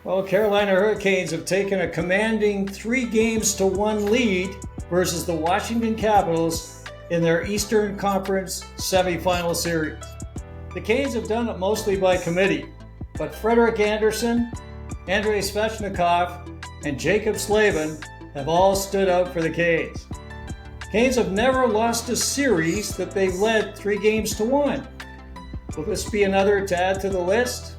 Well, Carolina Hurricanes have taken a commanding 3-1 lead versus the Washington Capitals in their Eastern Conference semifinal series. The Canes have done it mostly by committee, but Frederick Anderson, Andrei Svechnikov, and Jaccob Slavin have all stood out for the Canes. Canes have never lost a series that they've led 3-1. Will this be another to add to the list?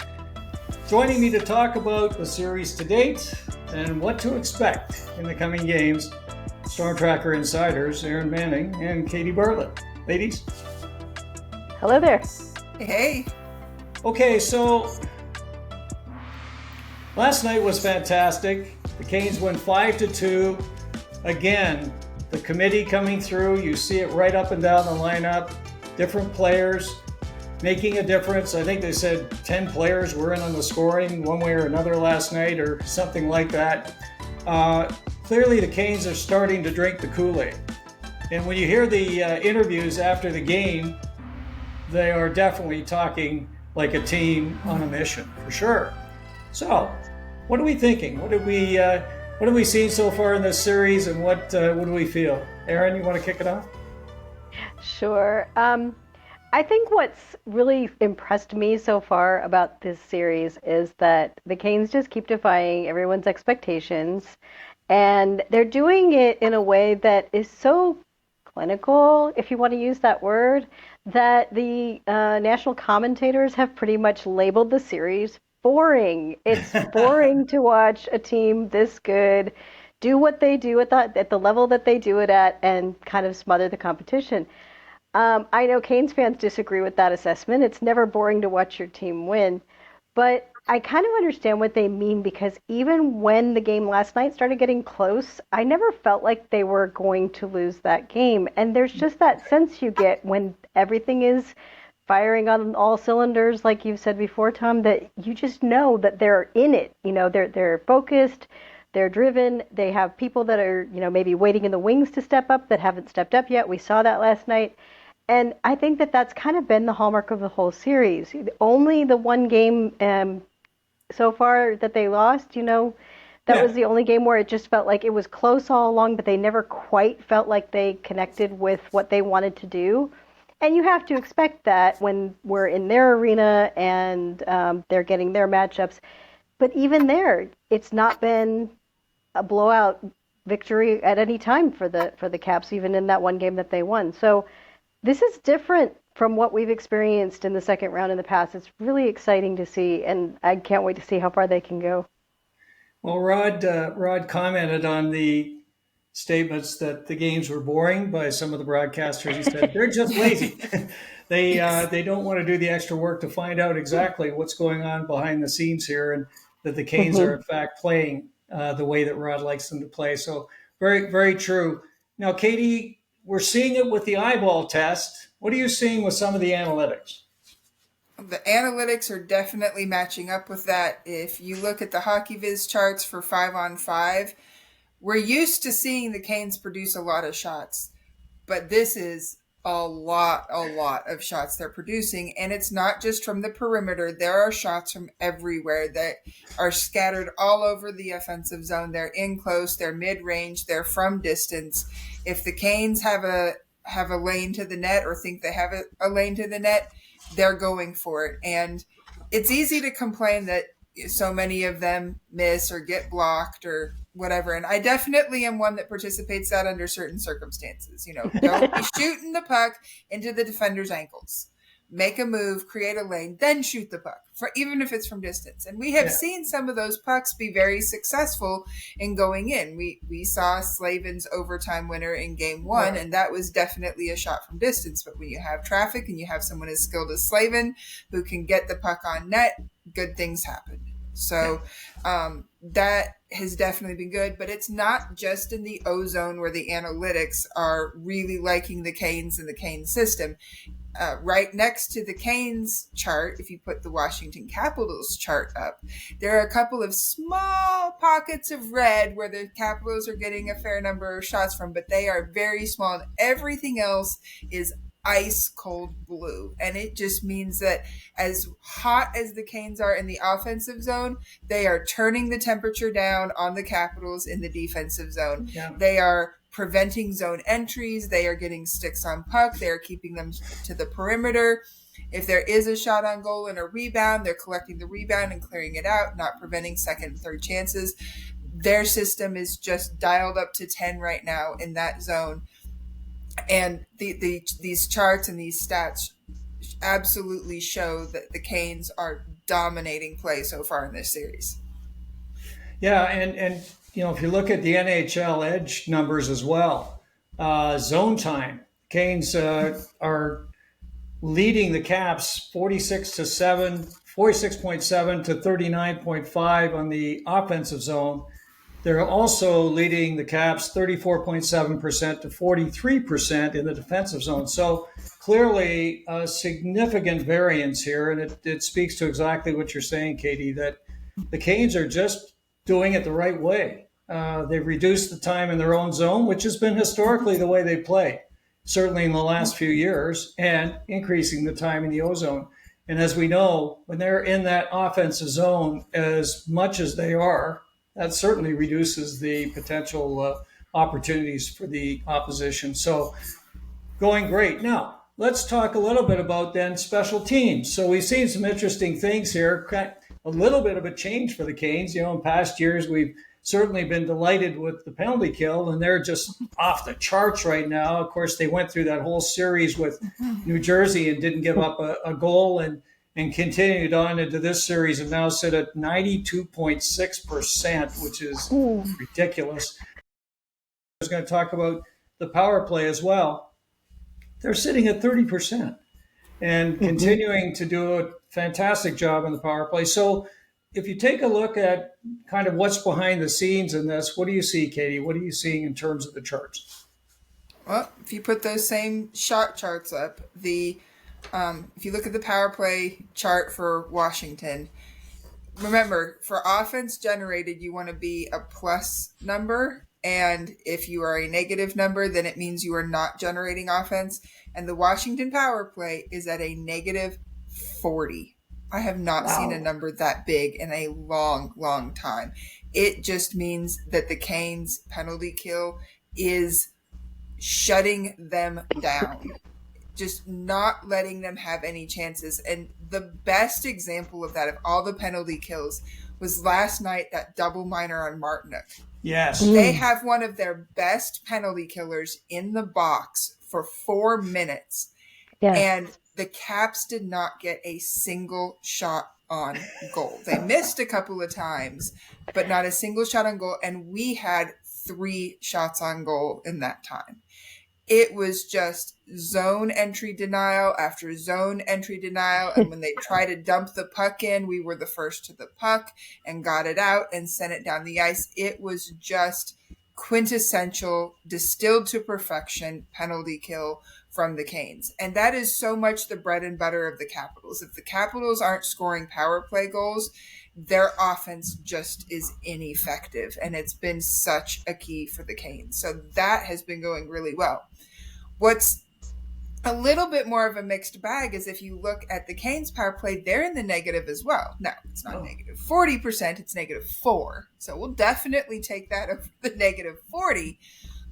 Joining me to talk about the series to date and what to expect in the coming games, Storm Tracker insiders Aaron Manning and Katie Bartlett. Ladies. Hello there. Hey. Okay, so last night was fantastic. The Canes win 5-2. Again, the committee coming through. You see it right up and down the lineup. Different players making a difference. I think they said 10 players were in on the scoring one way or another last night or something like that. Clearly the Canes are starting to drink the Kool-Aid. And when you hear the interviews after the game, they are definitely talking like a team on a mission, for sure. So, what are we thinking? What have we seen so far in this series, and what do we feel? Aaron, you want to kick it off? Sure. I think what's really impressed me so far about this series is that the Canes just keep defying everyone's expectations, and they're doing it in a way that is so clinical, if you want to use that word, that the national commentators have pretty much labeled the series boring. It's boring to watch a team this good do what they do at the level that they do it at and kind of smother the competition. I know Canes fans disagree with that assessment. It's never boring to watch your team win. But I kind of understand what they mean, because even when the game last night started getting close, I never felt like they were going to lose that game. And there's just that sense you get when everything is firing on all cylinders, like you've said before, Tom, that you just know that they're in it. You know, they're focused, they're driven, they have people that are, maybe waiting in the wings to step up that haven't stepped up yet. We saw that last night. And I think that that's kind of been the hallmark of the whole series. Only the one game so far that they lost, that was the only game where it just felt like it was close all along, but they never quite felt like they connected with what they wanted to do. And you have to expect that when we're in their arena and they're getting their matchups. But even there, it's not been a blowout victory at any time for the Caps, even in that one game that they won. So this is different from what we've experienced in the second round in the past. It's really exciting to see, and I can't wait to see how far they can go. Well, Rod commented on the statements that the games were boring by some of the broadcasters. He said they're just lazy. They don't want to do the extra work to find out exactly what's going on behind the scenes here, and that the Canes are in fact playing the way that Rod likes them to play. So very, very true. Now, Katie, we're seeing it with the eyeball test. What are you seeing with some of the analytics? The analytics are definitely matching up with that. If you look at the Hockey Viz charts for 5-on-5, we're used to seeing the Canes produce a lot of shots, but this is a lot of shots they're producing, and it's not just from the perimeter. There are shots from everywhere that are scattered all over the offensive zone. They're in close, they're mid-range, they're from distance. If the Canes have a lane to the net or think they have a lane to the net, they're going for it. And it's easy to complain that so many of them miss or get blocked or whatever. And I definitely am one that participates that under certain circumstances. Don't be shooting the puck into the defender's ankles. Make a move, create a lane, then shoot the puck, even if it's from distance. And we have seen some of those pucks be very successful in going in. We saw Slavin's overtime winner in game 1, and that was definitely a shot from distance. But when you have traffic and you have someone as skilled as Slavin who can get the puck on net, good things happen. So that has definitely been good, but it's not just in the O-zone where the analytics are really liking the Canes and the Canes system. Right next to the Canes chart, if you put the Washington Capitals chart up, there are a couple of small pockets of red where the Capitals are getting a fair number of shots from, but they are very small, and everything else is ice cold blue. And it just means that as hot as the Canes are in the offensive zone, they are turning the temperature down on the Capitals in the defensive zone. Yeah. They are preventing zone entries. They are getting sticks on puck. They are keeping them to the perimeter. If there is a shot on goal and a rebound, they're collecting the rebound and clearing it out, not preventing second and third chances. Their system is just dialed up to 10 right now in that zone. And these charts and these stats absolutely show that the Canes are dominating play so far in this series. Yeah, and if you look at the NHL edge numbers as well, zone time, Canes are leading the Caps 46.7 to 39.5 on the offensive zone. They're also leading the Caps 34.7% to 43% in the defensive zone. So clearly a significant variance here. And it speaks to exactly what you're saying, Katie, that the Canes are just doing it the right way. They've reduced the time in their own zone, which has been historically the way they play, certainly in the last few years, and increasing the time in the O-zone. And as we know, when they're in that offensive zone as much as they are, that certainly reduces the potential opportunities for the opposition. So going great. Now, let's talk a little bit about then special teams. So we've seen some interesting things here. A little bit of a change for the Canes. In past years, we've certainly been delighted with the penalty kill, and they're just off the charts right now. Of course, they went through that whole series with New Jersey and didn't give up a goal, and continued on into this series and now sit at 92.6%, which is ridiculous. I was going to talk about the power play as well. They're sitting at 30% and continuing to do a fantastic job in the power play. So if you take a look at kind of what's behind the scenes in this, what do you see, Katie? What are you seeing in terms of the charts? Well, if you put those same shot charts up, if you look at the power play chart for Washington, remember, for offense generated, you want to be a plus number. And if you are a negative number, then it means you are not generating offense. And the Washington power play is at a negative 40. I have not seen a number that big in a long, long time. It just means that the Canes penalty kill is shutting them down, just not letting them have any chances. And the best example of that, of all the penalty kills, was last night, that double minor on Martinook. Yes. They have one of their best penalty killers in the box for 4 minutes. Yes. And the Caps did not get a single shot on goal. They missed a couple of times, but not a single shot on goal. And we had 3 shots on goal in that time. It was just zone entry denial after zone entry denial. And when they tried to dump the puck in, we were the first to the puck and got it out and sent it down the ice. It was just quintessential, distilled to perfection penalty kill from the Canes. And that is so much the bread and butter of the Capitals. If the Capitals aren't scoring power play goals, their offense just is ineffective. And it's been such a key for the Canes. So that has been going really well. What's a little bit more of a mixed bag is if you look at the Canes power play, they're in the negative as well. Now, it's not negative 40%, it's negative 4. So we'll definitely take that over the negative 40.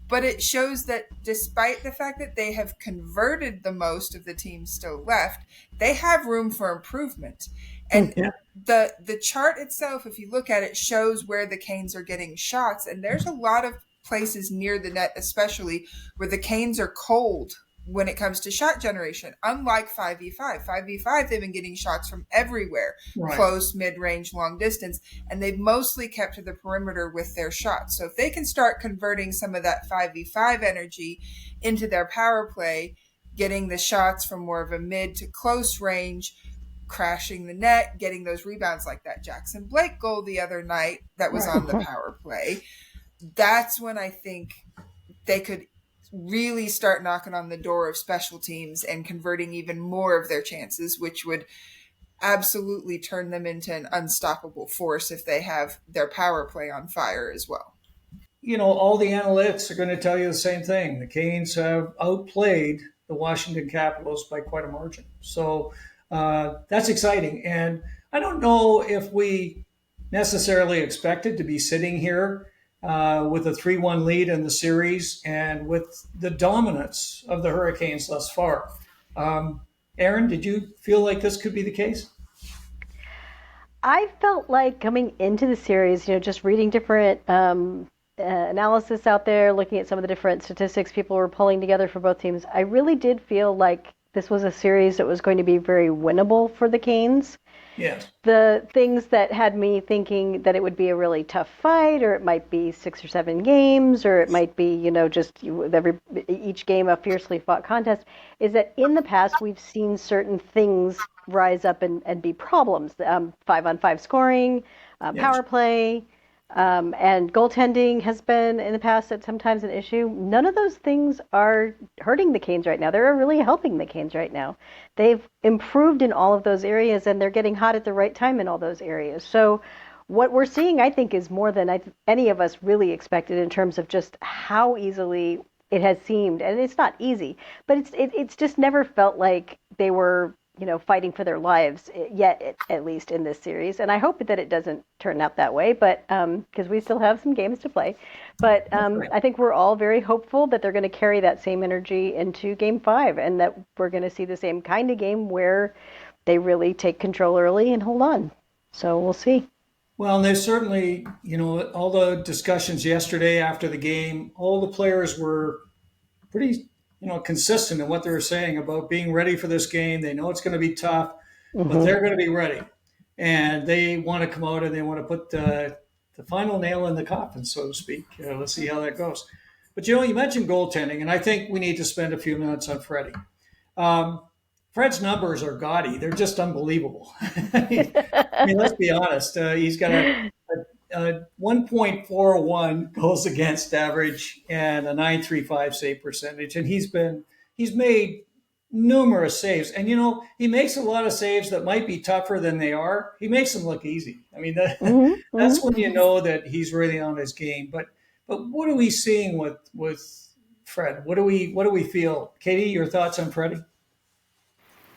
But it shows that despite the fact that they have converted the most of the teams still left, they have room for improvement. And the chart itself, if you look at it, shows where the Canes are getting shots. And there's a lot of places near the net, especially where the Canes are cold when it comes to shot generation. Unlike 5v5. 5v5, they've been getting shots from everywhere, close, mid-range, long distance, and they've mostly kept to the perimeter with their shots. So if they can start converting some of that 5v5 energy into their power play, getting the shots from more of a mid to close range, crashing the net, getting those rebounds like that Jackson Blake goal the other night that was on the power play, that's when I think they could really start knocking on the door of special teams and converting even more of their chances, which would absolutely turn them into an unstoppable force if they have their power play on fire as well. All the analytics are going to tell you the same thing. The Canes have outplayed the Washington Capitals by quite a margin. So that's exciting. And I don't know if we necessarily expected to be sitting here with a 3-1 lead in the series and with the dominance of the Hurricanes thus far. Aaron, did you feel like this could be the case? I felt like coming into the series, just reading different analysis out there, looking at some of the different statistics people were pulling together for both teams, I really did feel like this was a series that was going to be very winnable for the Canes. Yes. The things that had me thinking that it would be a really tough fight, or it might be 6 or 7 games, or it might be, just each game a fiercely fought contest, is that in the past we've seen certain things rise up and be problems. 5-on-5 scoring, power play, and goaltending has been in the past at sometimes an issue. None of those things are hurting the Canes right now. They're really helping the Canes right now. They've improved in all of those areas, and they're getting hot at the right time in all those areas. So what we're seeing, I think, is more than any of us really expected in terms of just how easily it has seemed. And it's not easy, but it's just never felt like they were fighting for their lives yet, at least in this series. And I hope that it doesn't turn out that way, but because we still have some games to play. But I think we're all very hopeful that they're going to carry that same energy into Game 5, and that we're going to see the same kind of game where they really take control early and hold on. So we'll see. Well, and there's certainly, all the discussions yesterday after the game, all the players were pretty consistent in what they were saying about being ready for this game. They know it's going to be tough, but they're going to be ready. And they want to come out and they want to put the final nail in the coffin, so to speak. Let's see how that goes. But, you mentioned goaltending, and I think we need to spend a few minutes on Freddie. Fred's numbers are gaudy. They're just unbelievable. I mean, let's be honest. He's got a 1.41 goals against average and a 935 save percentage, and he's made numerous saves. And he makes a lot of saves that might be tougher than they are. He makes them look easy. I mean, that's when you know that he's really on his game. But what are we seeing with Fred? What do we feel? Katie, your thoughts on Freddie?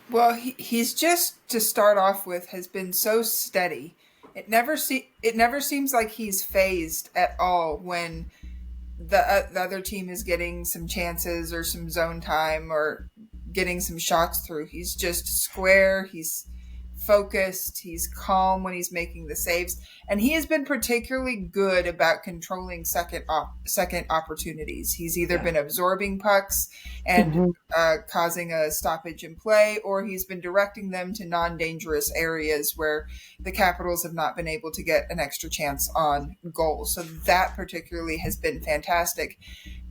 Well, he's just, to start off with, has been so steady. It never seems like he's phased at all when the other team is getting some chances or some zone time or getting some shots through. He's just square. He's focused. He's calm when he's making the saves, and he has been particularly good about controlling second opportunities. He's either been absorbing pucks and causing a stoppage in play, or he's been directing them to non-dangerous areas where the Capitals have not been able to get an extra chance on goal. So that particularly has been fantastic.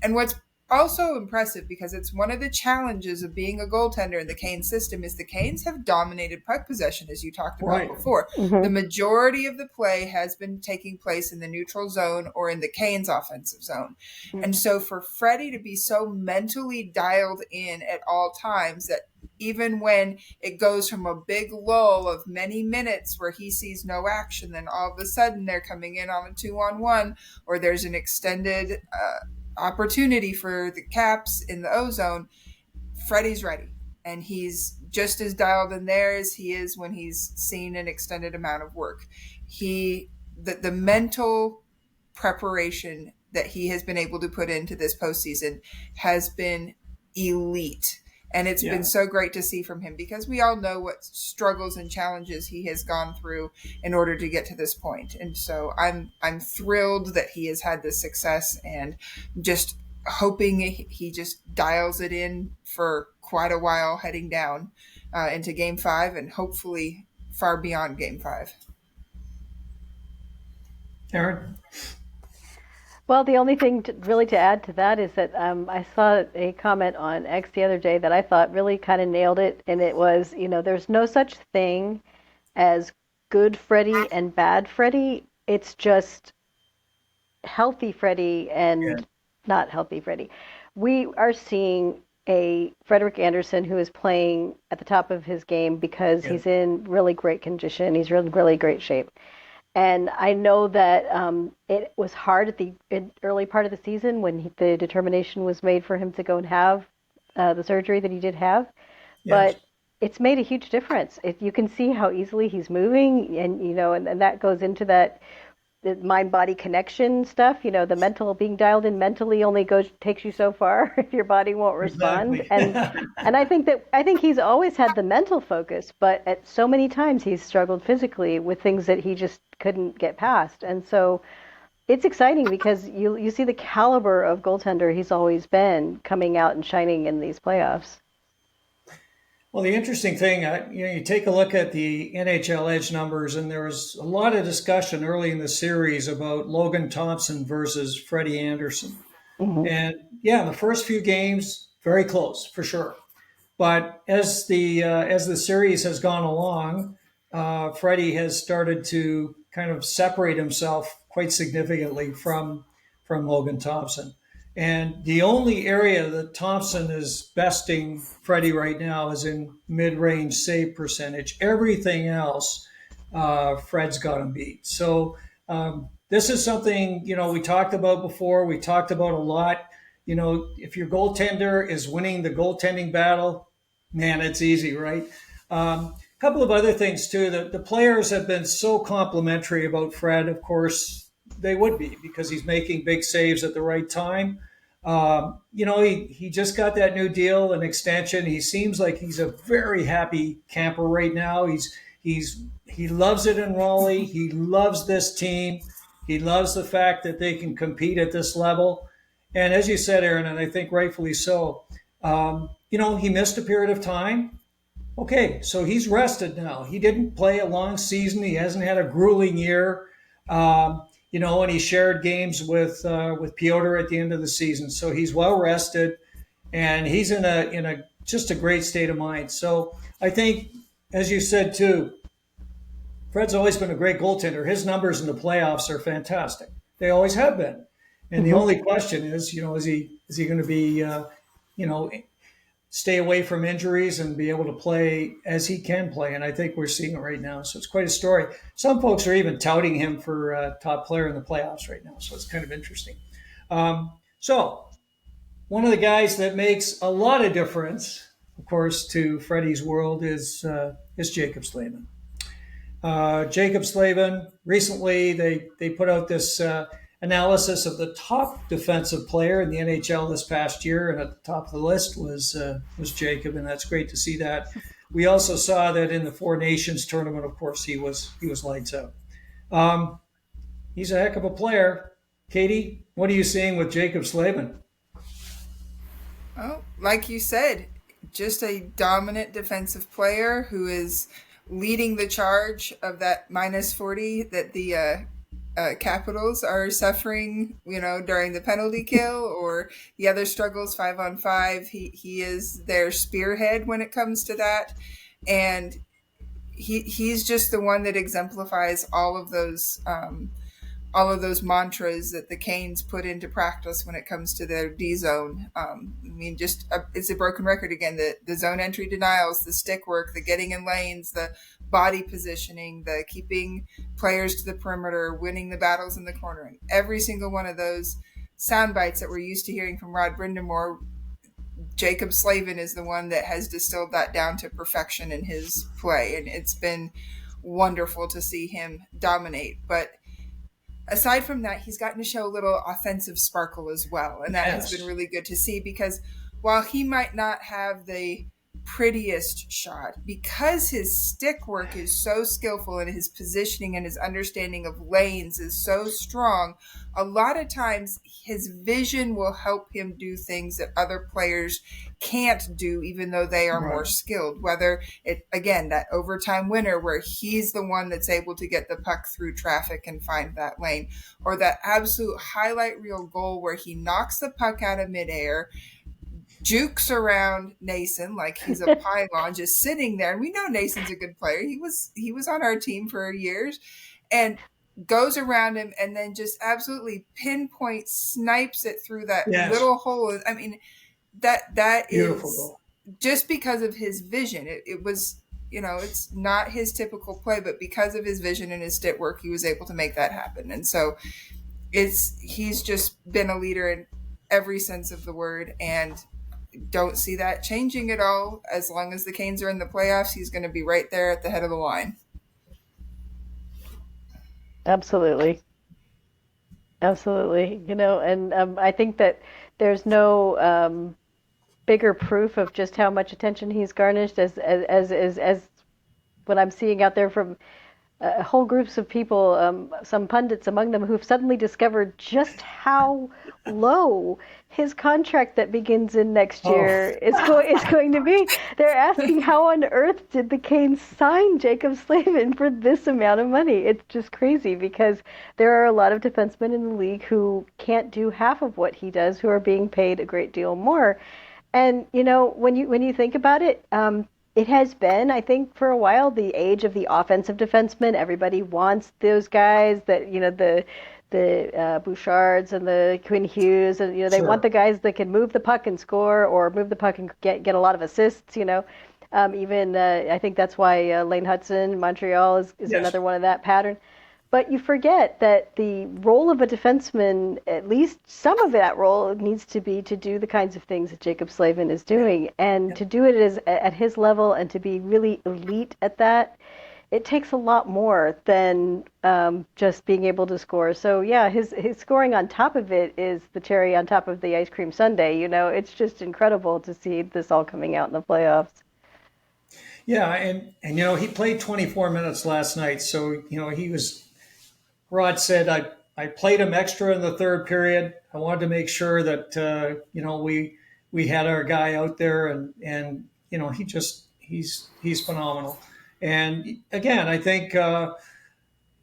And what's also impressive, because it's one of the challenges of being a goaltender in the Canes system, is the Canes have dominated puck possession, as you talked about before. The majority of the play has been taking place in the neutral zone or in the Canes offensive zone. And so for Freddie to be so mentally dialed in at all times that even when it goes from a big lull of many minutes where he sees no action, then all of a sudden they're coming in on a 2-on-1, or there's an extended opportunity for the Caps in the O-zone, Freddie's ready. And he's just as dialed in there as he is when he's seen an extended amount of work. The mental preparation that he has been able to put into this postseason has been elite. And it's been so great to see from him, because we all know what struggles and challenges he has gone through in order to get to this point. And so I'm thrilled that he has had this success, and just hoping he just dials it in for quite a while heading down into Game 5, and hopefully far beyond Game 5. Aaron? Well, the only thing to add to that is that I saw a comment on X the other day that I thought really kind of nailed it. And it was, there's no such thing as good Freddie and bad Freddie. It's just healthy Freddie and not healthy Freddie. We are seeing a Frederick Anderson who is playing at the top of his game because he's in really great condition. He's in really great shape. And I know that it was hard at the early part of the season when the determination was made for him to go and have the surgery that he did have, Yes. but it's made a huge difference. You can see how easily he's moving, and and that goes into that the mind body connection stuff. The mental being dialed in mentally only takes you so far if your body won't respond. Exactly. And I think he's always had the mental focus, but at so many times he's struggled physically with things that he just couldn't get past. And so it's exciting because you see the caliber of goaltender he's always been coming out and shining in these playoffs. Well, the interesting thing, you take a look at the NHL Edge numbers, and there was a lot of discussion early in the series about Logan Thompson versus Freddie Anderson. Hmm. And yeah, the first few games, very close for sure. But as the series has gone along, Freddie has started to kind of separate himself quite significantly from Logan Thompson. And the only area that Thompson is besting Freddie right now is in mid-range save percentage. Everything else, Fred's got him beat. So this is something we talked about before. We talked about a lot. If your goaltender is winning the goaltending battle, man, it's easy, right? A couple of other things too. The players have been so complimentary about Fred. Of course, they would be because he's making big saves at the right time. He just got that new deal, an extension. He seems like he's a very happy camper right now. He loves it in Raleigh. He loves this team. He loves the fact that they can compete at this level. And as you said, Aaron, and I think rightfully so, he missed a period of time. Okay, so he's rested now. He didn't play a long season. He hasn't had a grueling year. And he shared games with Piotr at the end of the season. So he's well rested, and he's in a just a great state of mind. So I think, as you said too, Fred's always been a great goaltender. His numbers in the playoffs are fantastic. They always have been. And the Hmm. only question is, is he going to be, stay away from injuries and be able to play as he can play? And I think we're seeing it right now. So it's quite a story. Some folks are even touting him for top player in the playoffs right now. So it's kind of interesting. So one of the guys that makes a lot of difference, of course, to Freddie's world is Jaccob Slavin. Jaccob Slavin, recently they put out this analysis of the top defensive player in the NHL this past year, and at the top of the list was Jaccob, and that's great to see that. We also saw that in the Four Nations tournament, of course, he was lights out. He's a heck of a player. Katie, what are you seeing with Jaccob Slavin? Oh, like you said, just a dominant defensive player who is leading the charge of that minus 40 that the Capitals are suffering, during the penalty kill or the other struggles 5-on-5. He is their spearhead when it comes to that. And he's just the one that exemplifies all of those mantras that the Canes put into practice when it comes to their D zone. It's a broken record again. The zone entry denials, the stick work, the getting in lanes, the body positioning, the keeping players to the perimeter, winning the battles in the corner. And every single one of those sound bites that we're used to hearing from Brind'Amour, Jaccob Slavin is the one that has distilled that down to perfection in his play. And it's been wonderful to see him dominate. But aside from that, he's gotten to show a little offensive sparkle as well. And that has been really good to see, because while he might not have the prettiest shot, because his stick work is so skillful and his positioning and his understanding of lanes is so strong, a lot of times his vision will help him do things that other players can't do, even though they are more skilled. Whether it, again, that overtime winner where he's the one that's able to get the puck through traffic and find that lane, or that absolute highlight reel goal where he knocks the puck out of midair, jukes around Nason like he's a pylon, just sitting there. And we know Nason's a good player. He was on our team for years, and goes around him and then just absolutely pinpoint snipes it through that little hole. I mean, that Beautiful is goal. Just because of his vision. It was, it's not his typical play, but because of his vision and his stick work, he was able to make that happen. And so he's just been a leader in every sense of the word. And don't see that changing at all. As long as the Canes are in the playoffs, he's going to be right there at the head of the line. Absolutely. Absolutely. And I think that there's no bigger proof of just how much attention he's garnished as what I'm seeing out there from whole groups of people, some pundits among them, who've suddenly discovered just how low his contract that begins in next year is going to be. They're asking how on earth did the Canes sign Jaccob Slavin for this amount of money? It's just crazy because there are a lot of defensemen in the league who can't do half of what he does, who are being paid a great deal more. And when you think about it, it has been, I think, for a while, the age of the offensive defenseman. Everybody wants those guys that, the Bouchards and the Quinn Hughes, and they want the guys that can move the puck and score, or move the puck and get a lot of assists. I think that's why Lane Hudson, Montreal is another one of that pattern. But you forget that the role of a defenseman, at least some of that role, needs to be to do the kinds of things that Jaccob Slavin is doing. And to do it at his level and to be really elite at that, it takes a lot more than just being able to score. So, yeah, his scoring on top of it is the cherry on top of the ice cream sundae. It's just incredible to see this all coming out in the playoffs. Yeah, and he played 24 minutes last night. So, he was... Rod said, I played him extra in the third period. I wanted to make sure that, we had our guy out there and he's phenomenal. And again, I think, Jordan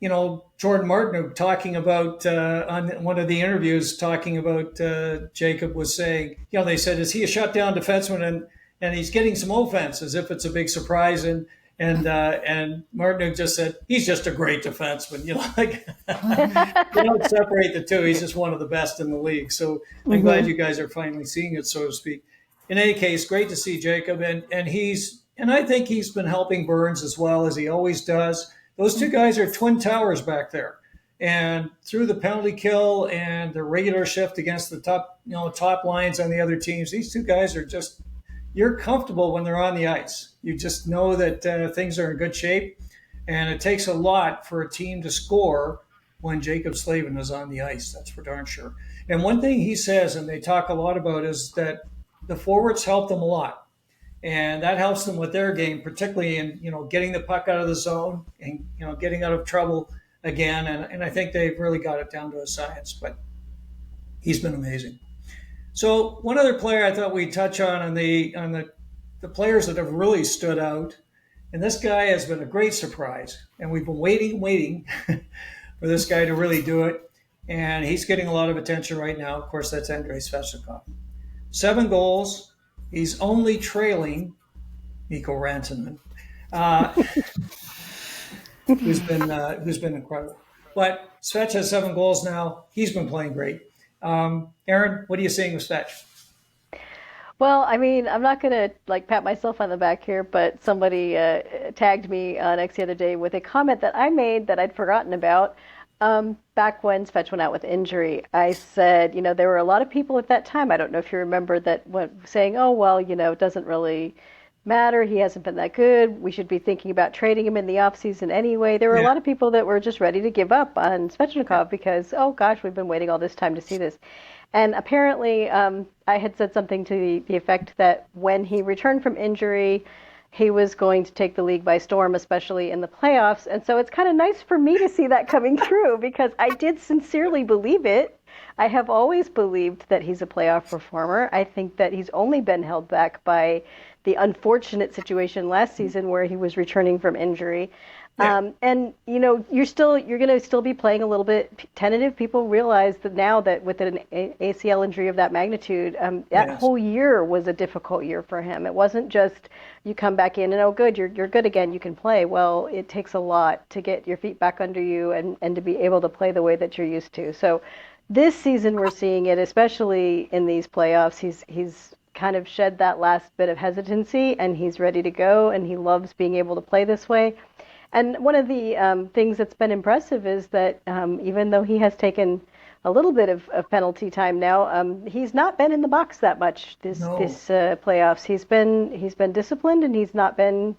Martinook talking about, on one of the interviews, talking about Jaccob was saying, they said, is he a shutdown defenseman? And he's getting some offense as if it's a big surprise. And Martinook just said, he's just a great defenseman. You don't separate the two. He's just one of the best in the league. So I'm glad you guys are finally seeing it, so to speak. In any case, great to see Jaccob. And I think he's been helping Burns as well, as he always does. Those two guys are twin towers back there. And through the penalty kill and the regular shift against the top lines on the other teams, these two guys are just... You're comfortable when they're on the ice. You just know that things are in good shape, and it takes a lot for a team to score when Jaccob Slavin is on the ice. That's for darn sure. And one thing he says, and they talk a lot about, is that the forwards help them a lot, and that helps them with their game, particularly in getting the puck out of the zone and getting out of trouble again. And I think they've really got it down to a science. But he's been amazing. So one other player I thought we'd touch on the players that have really stood out, and this guy has been a great surprise, and we've been waiting for this guy to really do it, and he's getting a lot of attention right now. Of course, that's Andrei Svechnikov. 7 goals. He's only trailing Mikko Rantanen, who's been incredible. But Svech has 7 goals now. He's been playing great. Aaron, what are you seeing with Svech? Well, I mean, I'm not going to pat myself on the back here, but somebody tagged me on X the other day with a comment that I made that I'd forgotten about back when Svech went out with injury. I said, there were a lot of people at that time, I don't know if you remember, that went saying, oh, well, it doesn't really matter. He hasn't been that good. We should be thinking about trading him in the offseason anyway. There were a lot of people that were just ready to give up on Svechnikov because, oh, gosh, we've been waiting all this time to see this. And apparently I had said something to the effect that when he returned from injury, he was going to take the league by storm, especially in the playoffs. And so it's kind of nice for me to see that coming through because I did sincerely believe it. I have always believed that he's a playoff performer. I think that he's only been held back by the unfortunate situation last season where he was returning from injury. Yeah. And you're going to still be playing a little bit tentative. People realize that now that with an ACL injury of that magnitude, that whole year was a difficult year for him. It wasn't just you come back in and, oh, good, you're good again, you can play. Well, it takes a lot to get your feet back under you and to be able to play the way that you're used to. So this season we're seeing it, especially in these playoffs. He's kind of shed that last bit of hesitancy, and he's ready to go, and he loves being able to play this way. And one of the things that's been impressive is that even though he has taken a little bit of penalty time now. He's not been in the box that much this playoffs. He's been disciplined, and he's not been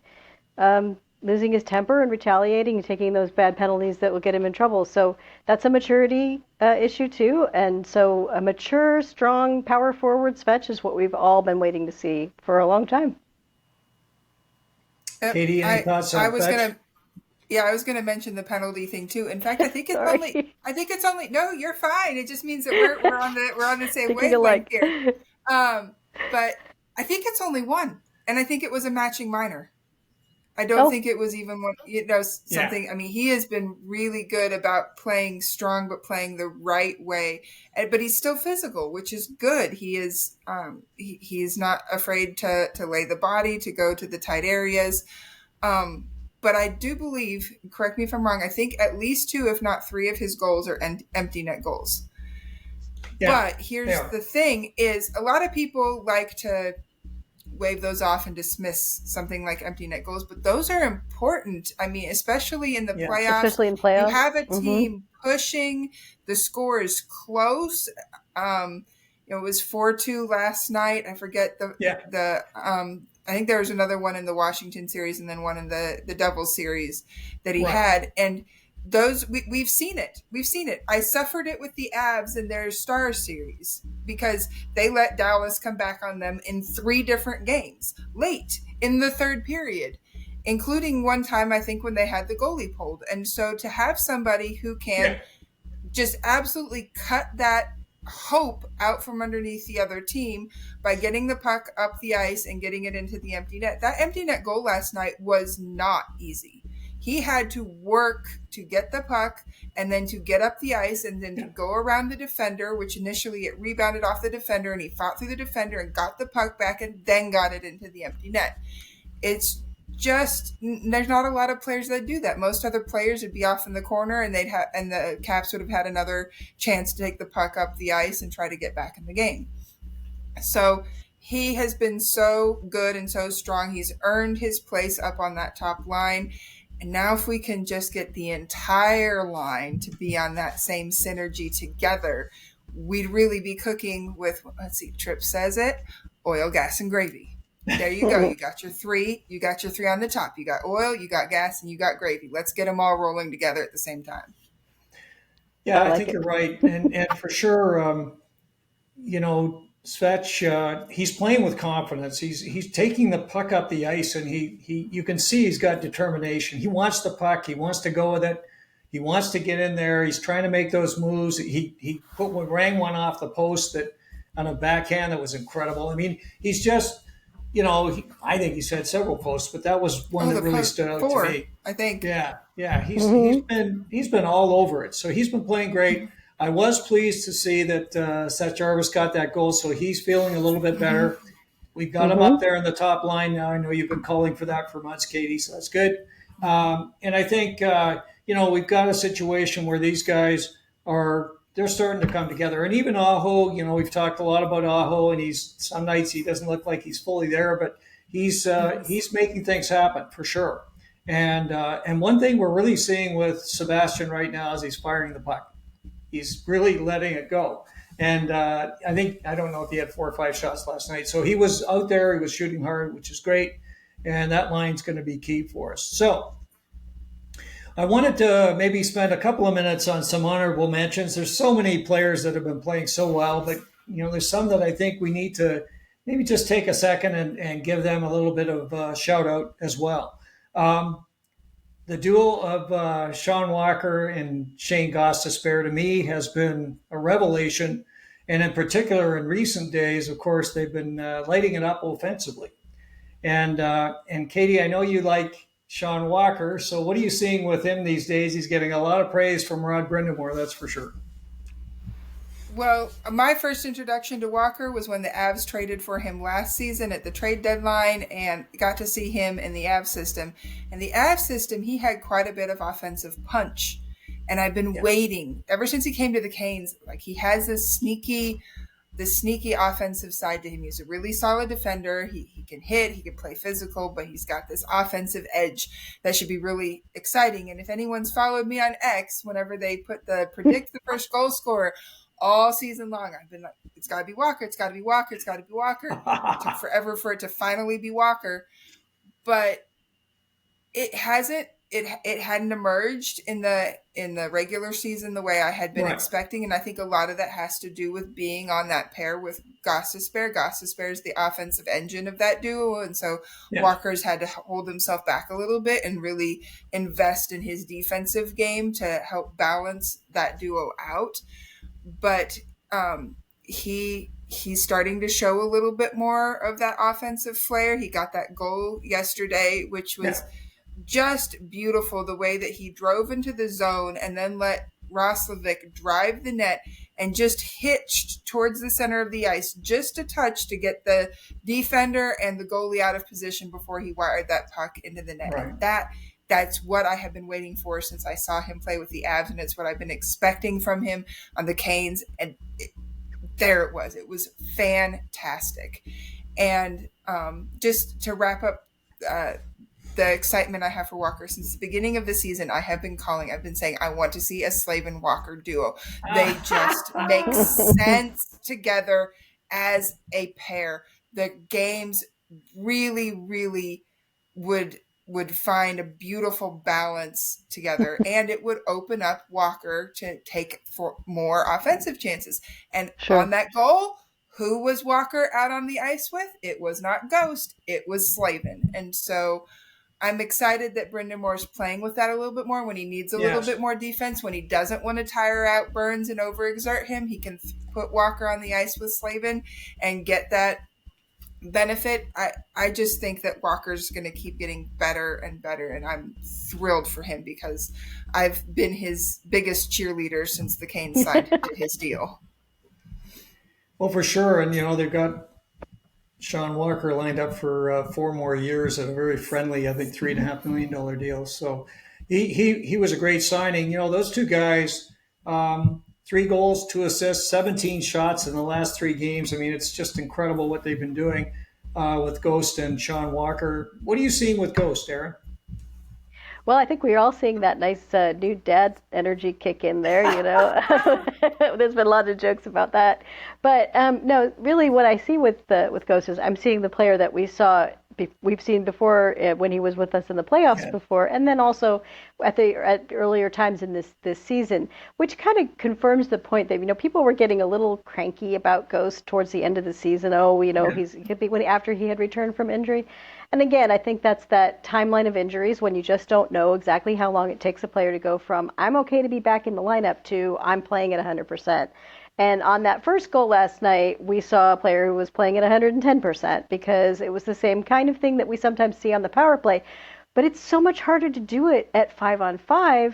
losing his temper and retaliating and taking those bad penalties that will get him in trouble. So that's a maturity issue too. And so a mature, strong, power forward Svech is what we've all been waiting to see for a long time. Katie, any thoughts on Svech? I was gonna mention the penalty thing too. In fact, I think it's only. No, you're fine. It just means that we're on the same wavelength here. But I think it's only one, and I think it was a matching minor. I don't think it was even one, something. Yeah. I mean, he has been really good about playing strong, but playing the right way. But he's still physical, which is good. He is, he's not afraid to lay the body, to go to the tight areas. But I do believe, correct me if I'm wrong, I think at least 2, if not 3 of his goals are empty net goals. Yeah, but here's the thing is a lot of people like to wave those off and dismiss something like empty net goals, but those are important. I mean, especially in the playoffs. Especially in playoffs. You have a team pushing, the score is close. It was 4-2 last night. I forget I think there was another one in the Washington series and then one in the Devils series that he had. And those we've seen it. I suffered it with the Avs in their Star series because they let Dallas come back on them in 3 different games late in the third period, including one time I think when they had the goalie pulled. And so to have somebody who can just absolutely cut that hope out from underneath the other team by getting the puck up the ice and getting it into the empty net. That empty net goal last night was not easy. He had to work to get the puck and then to get up the ice and then to go around the defender, which initially it rebounded off the defender and he fought through the defender and got the puck back and then got it into the empty net. It's just, there's not a lot of players that do that. Most other players would be off in the corner and and the Caps would have had another chance to take the puck up the ice and try to get back in the game. So he has been so good and so strong. He's earned his place up on that top line. And now if we can just get the entire line to be on that same synergy together, we'd really be cooking with, let's see, Tripp says it, oil, gas, and gravy. There you go. You got your 3. You got your 3 on the top. You got oil, you got gas, and you got gravy. Let's get them all rolling together at the same time. Yeah, I think you're right. And for sure, Svech, he's playing with confidence. He's taking the puck up the ice, and he you can see he's got determination. He wants the puck. He wants to go with it. He wants to get in there. He's trying to make those moves. He rang one off the post on a backhand that was incredible. I mean, he's just, I think he's had several posts, but that was one that really stood out 4, to me. I think. Yeah. He's been all over it. So he's been playing great. I was pleased to see that Seth Jarvis got that goal, so he's feeling a little bit better. We've got him up there in the top line now. I know you've been calling for that for months, Katie, so that's good. And I think, we've got a situation where these guys they're starting to come together. And even Aho, we've talked a lot about Aho, and some nights he doesn't look like he's fully there, but he's making things happen for sure. And one thing we're really seeing with Sebastian right now is he's firing the puck. He's really letting it go. And I don't know if he had 4 or 5 shots last night. So he was out there, he was shooting hard, which is great. And that line's going to be key for us. So I wanted to maybe spend a couple of minutes on some honorable mentions. There's so many players that have been playing so well, but there's some that I think we need to maybe just take a second and give them a little bit of shout out as well. The duel of Sean Walker and Shane Gostisbehere to me has been a revelation. And in particular, in recent days, of course, they've been lighting it up offensively. And Katie, I know you like Sean Walker. So what are you seeing with him these days? He's getting a lot of praise from Rod Brind'Amour, that's for sure. Well, my first introduction to Walker was when the Avs traded for him last season at the trade deadline and got to see him in the Avs system. In the Avs system, he had quite a bit of offensive punch. And I've been waiting ever since he came to the Canes. Like, he has this sneaky the sneaky offensive side to him. He's a really solid defender. He can hit, he can play physical, but he's got this offensive edge that should be really exciting. And if anyone's followed me on X, whenever they put the predict the first goal scorer all season long, I've been like, it's got to be Walker, it's got to be Walker, it's got to be Walker. It took forever for it to finally be Walker, but it hasn't. It hadn't emerged in the regular season the way I had been expecting, and I think a lot of that has to do with being on that pair with Gostisbehere. Gostisbehere is the offensive engine of that duo, and so Walker's had to hold himself back a little bit and really invest in his defensive game to help balance that duo out. But he's starting to show a little bit more of that offensive flair. He got that goal yesterday, which was just beautiful, the way that he drove into the zone and then let Roslovic drive the net and just hitched towards the center of the ice just a touch to get the defender and the goalie out of position before he wired that puck into the net. And that's what I have been waiting for since I saw him play with the Avs, and it's what I've been expecting from him on the Canes. And there it was. It was fantastic. And just to wrap up the excitement I have for Walker, since the beginning of the season, I've been saying, I want to see a Slavin Walker duo. They just make sense together as a pair. The games really, really would find a beautiful balance together, and it would open up Walker to take for more offensive chances. And on that goal, who was Walker out on the ice with? It was not Ghost, it was Slavin. And so I'm excited that Brind'Amour is playing with that a little bit more when he needs a little bit more defense, when he doesn't want to tire out Burns and overexert him. He can put Walker on the ice with Slavin and get that benefit. I just think that Walker's going to keep getting better and better, and I'm thrilled for him because I've been his biggest cheerleader since the Canes signed to his deal. Well, for sure. And, they've got Sean Walker lined up for 4 more years at a very friendly, I think, $3.5 million deal. So he was a great signing. Those two guys, 3 goals, 2 assists, 17 shots in the last 3 games. I mean, it's just incredible what they've been doing with Ghost and Sean Walker. What are you seeing with Ghost, Aaron? Well, I think we're all seeing that nice new dad energy kick in there, There's been a lot of jokes about that. But no, really what I see with Ghost is I'm seeing the player that we've seen before when he was with us in the playoffs before, and then also at earlier times in this season, which kind of confirms the point that people were getting a little cranky about Ghost towards the end of the season. He could be after he had returned from injury. And again, I think that's that timeline of injuries when you just don't know exactly how long it takes a player to go from I'm okay to be back in the lineup to I'm playing at 100%. And on that first goal last night, we saw a player who was playing at 110% because it was the same kind of thing that we sometimes see on the power play. But it's so much harder to do it at 5-on-5.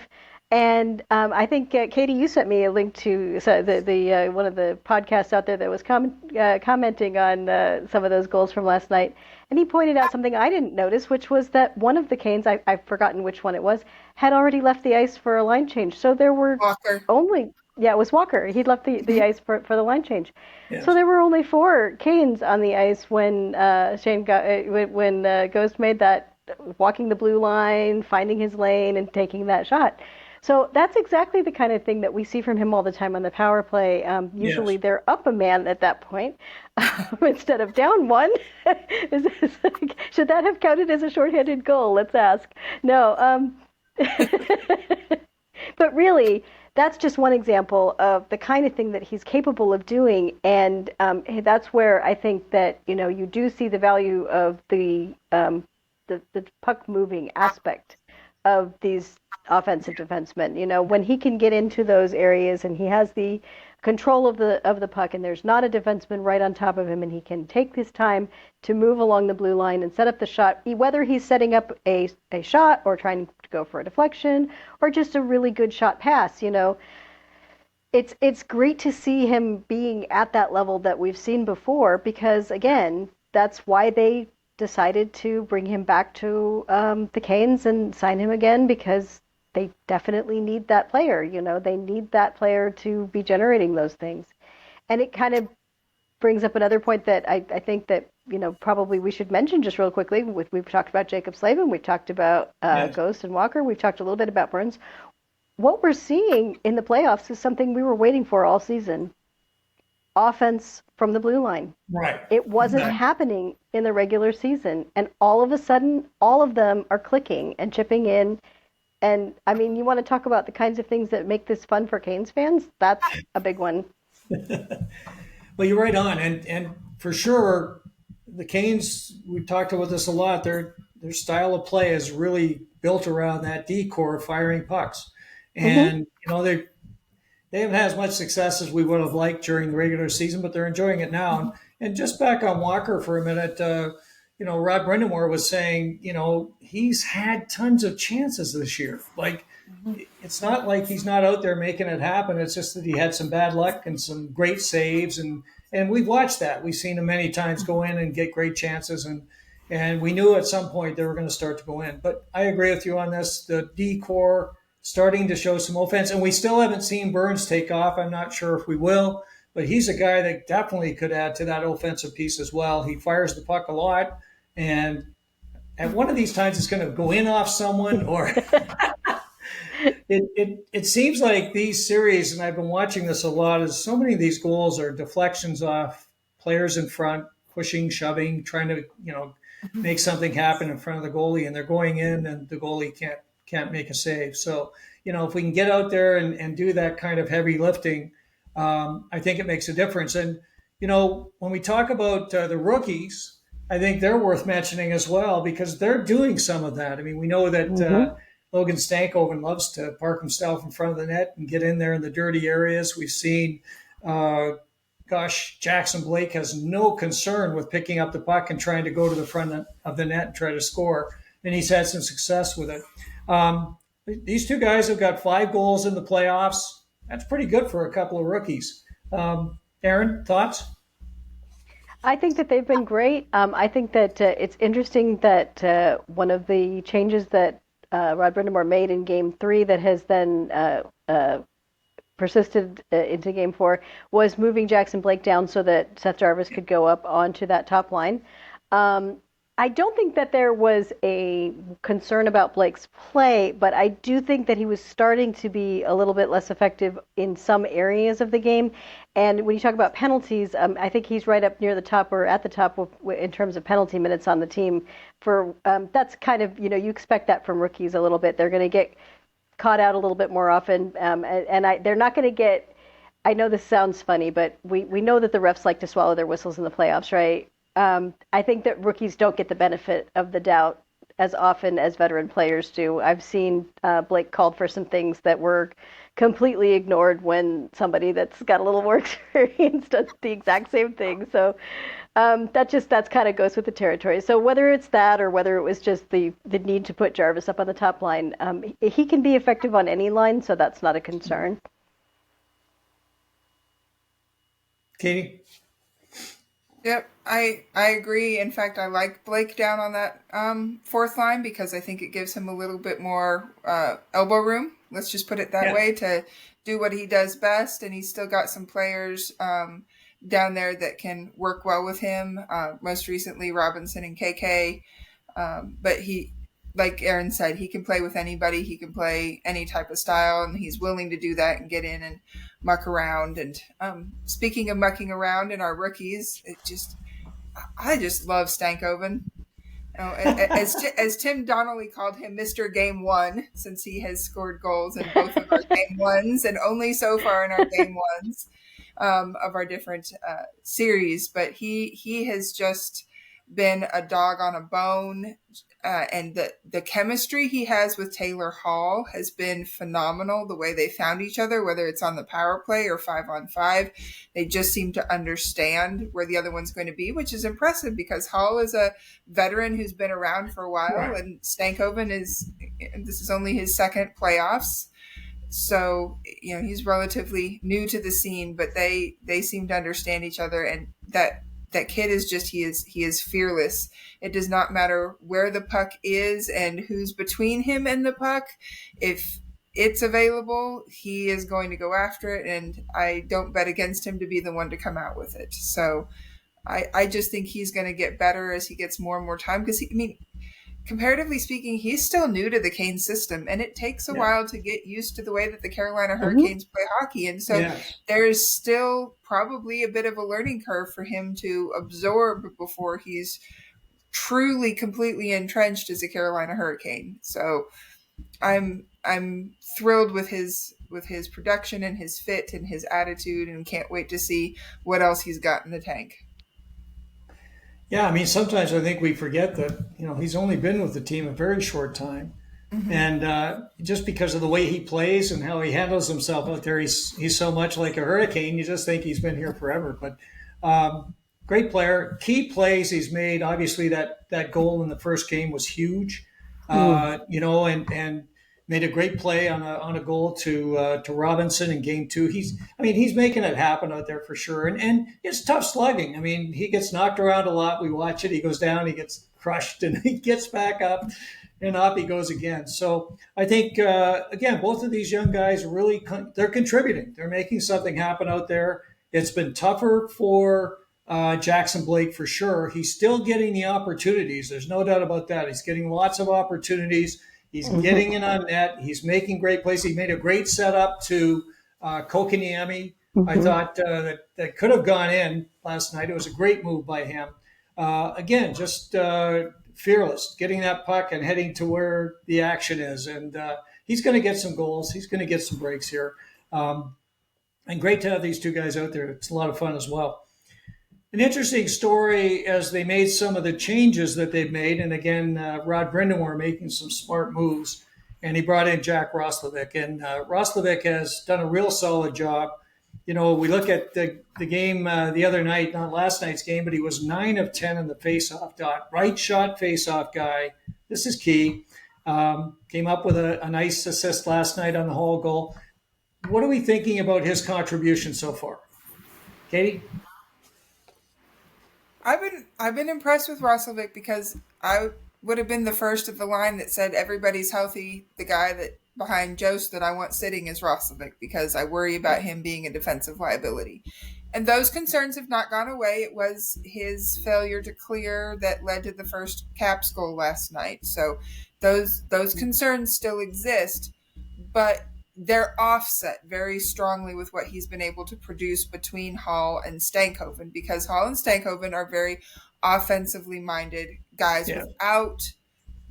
And I think, Katie, you sent me a link to the one of the podcasts out there that was commenting on some of those goals from last night. And he pointed out something I didn't notice, which was that one of the Canes, I've forgotten which one it was, had already left the ice for a line change. So there were Walker. it was Walker. He'd left the ice for the line change. Yes. So there were only 4 Canes on the ice when Ghost made that, walking the blue line, finding his lane, and taking that shot. So that's exactly the kind of thing that we see from him all the time on the power play. Usually they're up a man at that point instead of down one. Should that have counted as a shorthanded goal? Let's ask. No. But really, that's just one example of the kind of thing that he's capable of doing. And that's where I think that, you do see the value of the puck moving aspect of these offensive defensemen. When he can get into those areas and he has the control of the puck and there's not a defenseman right on top of him and he can take his time to move along the blue line and set up the shot, whether he's setting up a shot or trying to go for a deflection or just a really good shot pass, it's great to see him being at that level that we've seen before because, again, that's why they decided to bring him back to the Canes and sign him again because they definitely need that player. They need that player to be generating those things. And it kind of brings up another point that I think that, probably we should mention just real quickly. We've talked about Jaccob Slavin, we've talked about Yes. Ghost and Walker, we've talked a little bit about Burns. What we're seeing in the playoffs is something we were waiting for all season. Offense from the blue line. Right. It wasn't happening in the regular season. And all of a sudden, all of them are clicking and chipping in. And I mean, you want to talk about the kinds of things that make this fun for Canes fans? That's a big one. Well, you're right on. And for sure, the Canes, we've talked about this a lot, their style of play is really built around that D-core firing pucks. And, they haven't had as much success as we would have liked during the regular season, but they're enjoying it now. And just back on Walker for a minute, Rod Brind'Amour was saying, he's had tons of chances this year. Like, it's not like he's not out there making it happen. It's just that he had some bad luck and some great saves. And we've watched that. We've seen him many times go in and get great chances. And we knew at some point they were going to start to go in. But I agree with you on this. The D-core starting to show some offense. And we still haven't seen Burns take off. I'm not sure if we will. But he's a guy that definitely could add to that offensive piece as well. He fires the puck a lot. And at one of these times, it's going to go in off someone or it seems like these series, and I've been watching this a lot, is so many of these goals are deflections off players in front, pushing, shoving, trying to, make something happen in front of the goalie, and they're going in and the goalie can't make a save. So, if we can get out there and do that kind of heavy lifting, I think it makes a difference. And, when we talk about the rookies, I think they're worth mentioning as well because they're doing some of that. I mean, we know that Logan Stankoven loves to park himself in front of the net and get in there in the dirty areas. We've seen, Jackson Blake has no concern with picking up the puck and trying to go to the front of the net and try to score. And he's had some success with it. These two guys have got 5 goals in the playoffs. That's pretty good for a couple of rookies. Aaron, thoughts? I think that they've been great. I think that it's interesting that one of the changes that Rod Brind'Amour made in Game 3 that has then persisted into Game 4 was moving Jackson Blake down so that Seth Jarvis could go up onto that top line. I don't think that there was a concern about Blake's play, but I do think that he was starting to be a little bit less effective in some areas of the game. And when you talk about penalties, I think he's right up near the top or at the top in terms of penalty minutes on the team. For that's kind of, you expect that from rookies a little bit. They're going to get caught out a little bit more often, they're not going to get. I know this sounds funny, but we know that the refs like to swallow their whistles in the playoffs, right? I think that rookies don't get the benefit of the doubt as often as veteran players do. I've seen Blake called for some things that were completely ignored when somebody that's got a little more experience does the exact same thing. So that's kind of goes with the territory. So whether it's that or whether it was just the need to put Jarvis up on the top line, he can be effective on any line, so that's not a concern. Katie? Yep, I agree. In fact, I like Blake down on that fourth line because I think it gives him a little bit more elbow room. Let's just put it that way, to do what he does best. And he's still got some players down there that can work well with him. Most recently, Robinson and KK. But he, like Aaron said, he can play with anybody. He can play any type of style, and he's willing to do that and get in and muck around. And speaking of mucking around in our rookies, I just love Stankoven. As Tim Donnelly called him, Mr. Game 1, since he has scored goals in both of our Game 1s and only so far in our Game 1s of our different series. But he has just been a dog on a bone. And the chemistry he has with Taylor Hall has been phenomenal. The way they found each other, whether it's on the power play or 5-on-5, they just seem to understand where the other one's going to be, which is impressive because Hall is a veteran who's been around for a while, right. And Stankoven this is only his second playoffs. So, he's relatively new to the scene, but they seem to understand each other, and that kid is just, he is fearless. It does not matter where the puck is and who's between him and the puck. If it's available, he is going to go after it, and I don't bet against him to be the one to come out with it. So I just think he's going to get better as he gets more and more time because, comparatively speaking, he's still new to the Canes system, and it takes a while to get used to the way that the Carolina Hurricanes play hockey. And so there's still probably a bit of a learning curve for him to absorb before he's truly completely entrenched as a Carolina Hurricane. So I'm thrilled with his production and his fit and his attitude, and can't wait to see what else he's got in the tank. Yeah, I mean, sometimes I think we forget that, he's only been with the team a very short time. And just because of the way he plays and how he handles himself out there, he's so much like a Hurricane. You just think he's been here forever. But great player. Key plays he's made. Obviously, that goal in the first game was huge. And made a great play on a goal to Robinson in game 2. He's making it happen out there for sure. And it's tough slugging. I mean, he gets knocked around a lot. We watch it. He goes down, he gets crushed, and he gets back up, and up he goes again. So I think, again, both of these young guys really, they're contributing. They're making something happen out there. It's been tougher for Jackson Blake for sure. He's still getting the opportunities. There's no doubt about that. He's getting lots of opportunities. He's getting in on net. He's making great plays. He made a great setup to Kotkaniemi. I thought that could have gone in last night. It was a great move by him. Again, just fearless, getting that puck and heading to where the action is. And he's going to get some goals. He's going to get some breaks here. And great to have these two guys out there. It's a lot of fun as well. An interesting story as they made some of the changes that they've made. And again, Rod Brind'Amour making some smart moves. And he brought in Jack Roslovic. And Roslovic has done a real solid job. We look at the game the other night, not last night's game, but he was 9 of 10 in the faceoff dot. Right shot faceoff guy. This is key. Came up with a nice assist last night on the Hall goal. What are we thinking about his contribution so far? Katie? I've been impressed with Roslovic because I would have been the first of the line that said everybody's healthy. The guy that behind Jost that I want sitting is Roslovic because I worry about him being a defensive liability. And those concerns have not gone away. It was his failure to clear that led to the first Caps goal last night. So those concerns still exist, but they're offset very strongly with what he's been able to produce between Hall and Stankoven, because Hall and Stankoven are very offensively minded guys without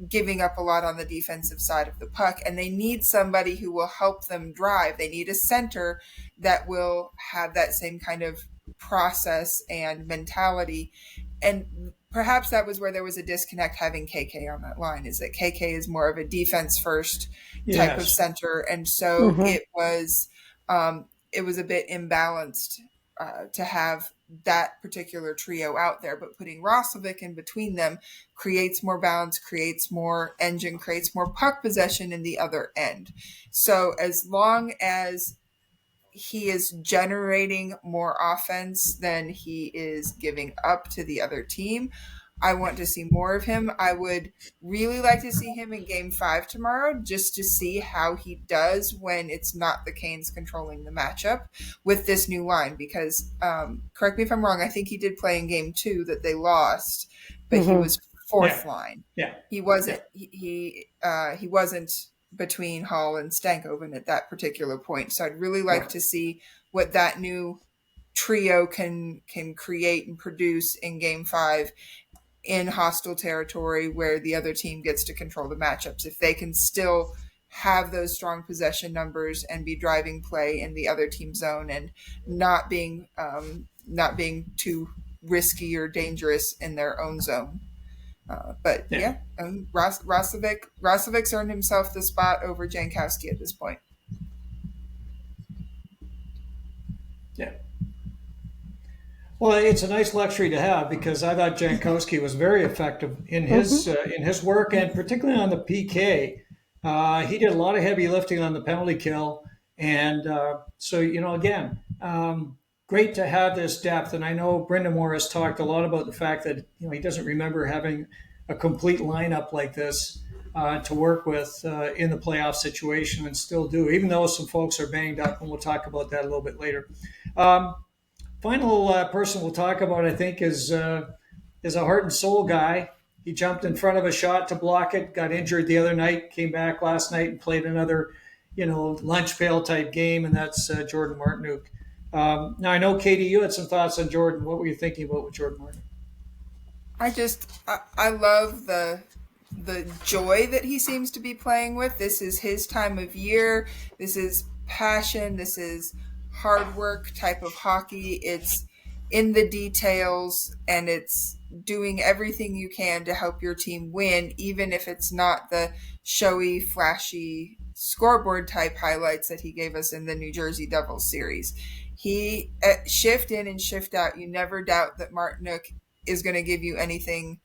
giving up a lot on the defensive side of the puck, and they need somebody who will help them drive. They need a center that will have that same kind of process and mentality. And perhaps that was where there was a disconnect having KK on that line, is that KK is more of a defense first type of center. And so it was a bit imbalanced to have that particular trio out there, but putting Roslovic in between them creates more balance, creates more engine, creates more puck possession in the other end. So as long as he is generating more offense than he is giving up to the other team, I want to see more of him. I would really like to see him in game 5 tomorrow, just to see how he does when it's not the Canes controlling the matchup with this new line. Because, correct me if I'm wrong, I think he did play in game 2 that they lost, but he was fourth line. Yeah. He wasn't, he wasn't between Hall and Stankoven at that particular point. So I'd really like to see what that new trio can create and produce in game 5 in hostile territory where the other team gets to control the matchups. If they can still have those strong possession numbers and be driving play in the other team zone and not being too risky or dangerous in their own zone. Roslovic's earned himself the spot over Jankowski at this point. Yeah. Well, it's a nice luxury to have, because I thought Jankowski was very effective in his work, and particularly on the PK. He did a lot of heavy lifting on the penalty kill, and great to have this depth. And I know Brind'Amour has talked a lot about the fact that he doesn't remember having a complete lineup like this to work with in the playoff situation, and still do, even though some folks are banged up, and we'll talk about that a little bit later. Um, Final person we'll talk about, I think, is a heart and soul guy. He jumped in front of a shot to block it, got injured the other night, came back last night and played another, lunch pail type game, and that's Jordan Martinook. Now, I know, Katie, you had some thoughts on Jordan. What were you thinking about with Jordan Martinook? I love the joy that he seems to be playing with. This is his time of year. This is passion. This is hard work type of hockey. It's in the details, and it's doing everything you can to help your team win, even if it's not the showy, flashy scoreboard type highlights that he gave us in the New Jersey Devils series. He shift in and shift out. You never doubt that Martinook is going to give you anything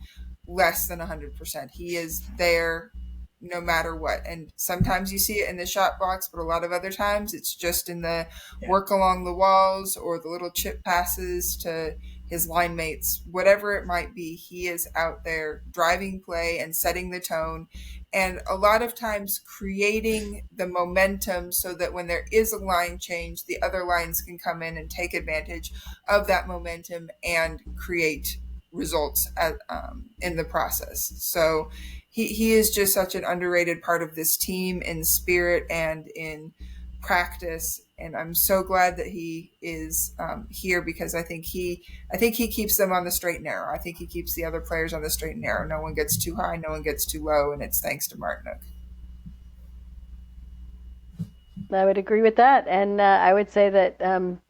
less than 100%. He is there no matter what. And sometimes you see it in the shot box, but a lot of other times it's just in the work along the walls or the little chip passes to his line mates, whatever it might be. He is out there driving play and setting the tone, and a lot of times creating the momentum so that when there is a line change, the other lines can come in and take advantage of that momentum and create results in the process. So he is just such an underrated part of this team in spirit and in practice, and I'm so glad that he is here, because I think he keeps them on the straight and narrow. I think he keeps the other players on the straight and narrow. No one gets too high, no one gets too low, and it's thanks to Martinook. I would agree with that, and I would say that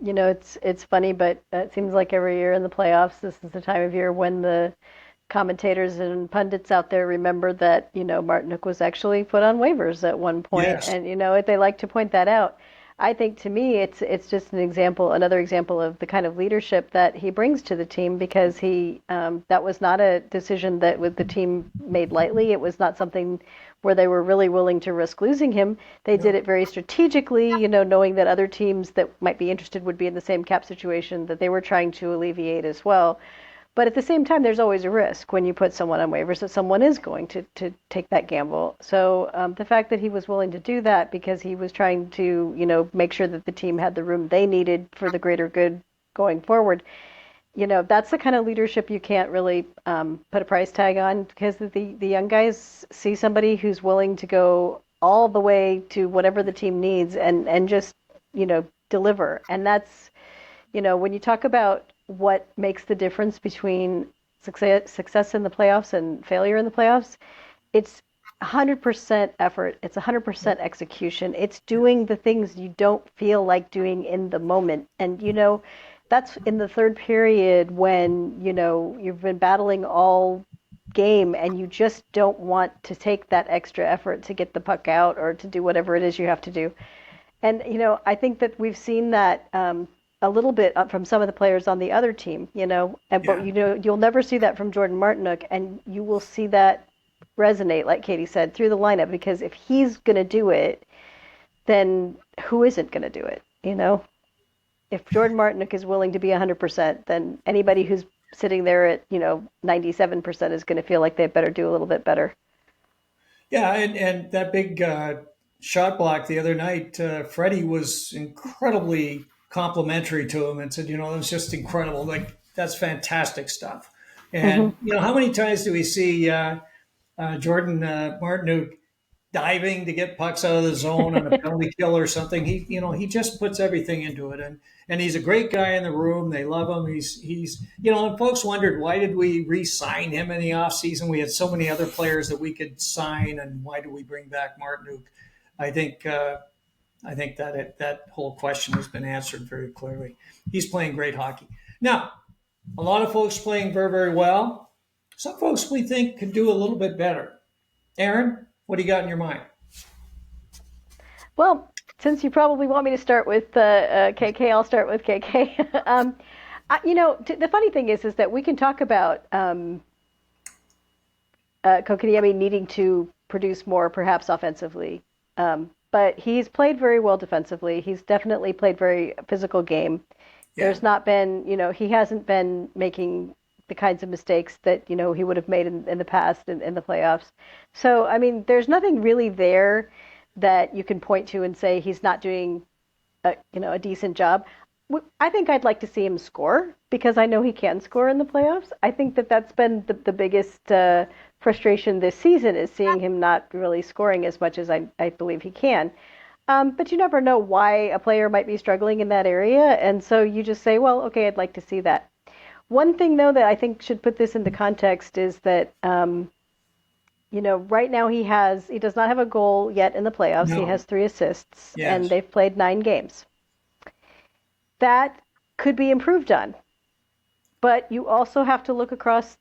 it's funny, but it seems like every year in the playoffs, this is the time of year when the commentators and pundits out there remember that Martinook was actually put on waivers at one point, Yes. and they like to point that out. I think, to me, it's just another example of the kind of leadership that he brings to the team, because that was not a decision that the team made lightly. It was not something where they were really willing to risk losing him. They did it very strategically, knowing that other teams that might be interested would be in the same cap situation that they were trying to alleviate as well. But at the same time, there's always a risk when you put someone on waivers that someone is going to take that gamble. So the fact that he was willing to do that because he was trying to, make sure that the team had the room they needed for the greater good going forward, that's the kind of leadership you can't really put a price tag on, because the young guys see somebody who's willing to go all the way to whatever the team needs and just, deliver. And that's, when you talk about what makes the difference between success in the playoffs and failure in the playoffs, it's 100% effort. It's 100% execution. It's doing the things you don't feel like doing in the moment. And, that's in the third period when, you've been battling all game and you just don't want to take that extra effort to get the puck out or to do whatever it is you have to do. And, I think that we've seen that a little bit from some of the players on the other team, but you'll never see that from Jordan Martinook, and you will see that resonate, like Katie said, through the lineup, because if he's going to do it, then who isn't going to do it, If Jordan Martinook is willing to be 100%, then anybody who's sitting there at, 97% is going to feel like they better do a little bit better. Yeah, and that big shot block the other night, Freddie was incredibly complimentary to him and said, it was just incredible. Like, that's fantastic stuff. And, how many times do we see Jordan Martinook diving to get pucks out of the zone on a penalty kill or something? He just puts everything into it. And he's a great guy in the room. They love him. He's and folks wondered, why did we re-sign him in the offseason? We had so many other players that we could sign, and why do we bring back Martinook? I think that whole question has been answered very clearly. He's playing great hockey. Now, a lot of folks playing very, very well. Some folks we think could do a little bit better. Aaron, what do you got in your mind? Well, since you probably want me to start with KK, I'll start with KK. The funny thing is that we can talk about Kotkaniemi needing to produce more, perhaps offensively. But he's played very well defensively. He's definitely played very physical game. Yeah. There's not been, he hasn't been making the kinds of mistakes that he would have made in the past in the playoffs. So I mean, there's nothing really there that you can point to and say he's not doing a decent job. I think I'd like to see him score because I know he can score in the playoffs. I think that's been the biggest frustration this season is seeing him not really scoring as much as I believe he can. But you never know why a player might be struggling in that area. And so you just say, well, okay, I'd like to see that. One thing, though, that I think should put this into context is that, right now he does not have a goal yet in the playoffs. No. He has 3 assists, Yes. and they've played 9 games. That could be improved on. But you also have to look across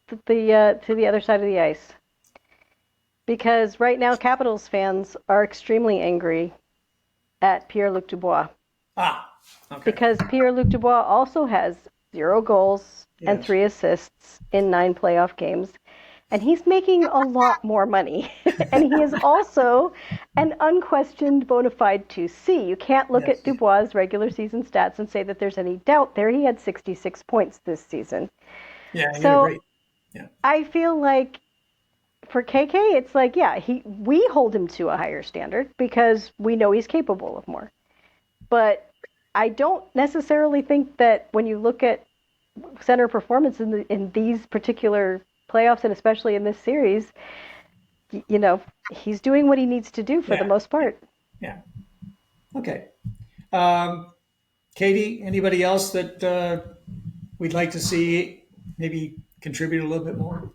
to the other side of the ice. Because right now, Capitals fans are extremely angry at Pierre-Luc Dubois. Okay. Because Pierre-Luc Dubois also has 0 goals and Yes. 3 assists in 9 playoff games. And he's making a lot more money. And he is also an unquestioned bona fide 2C. You can't look Yes. at Dubois' regular season stats and say that there's any doubt there. He had 66 points this season. Yeah, he did So great. Yeah. I feel like for KK, it's like, we hold him to a higher standard because we know he's capable of more. But I don't necessarily think that when you look at center performance in these particular playoffs and especially in this series, he's doing what he needs to do for the most part. Yeah. Okay. Katie, anybody else that we'd like to see maybe contribute a little bit more?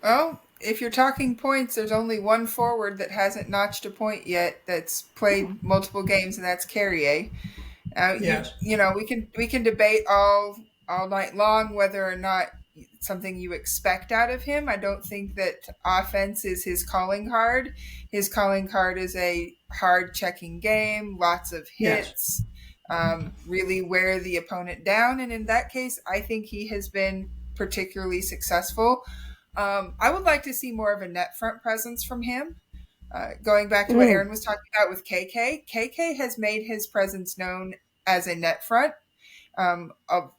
Well, if you're talking points, there's only one forward that hasn't notched a point yet that's played multiple games, and that's Carrier. Yes. We can debate all night long whether or not it's something you expect out of him. I don't think that offense is his calling card. His calling card is a hard checking game, lots of hits, really wear the opponent down. And in that case, I think he has been particularly successful. I would like to see more of a net front presence from him. Going back to what Aaron was talking about with KK has made his presence known as a net front.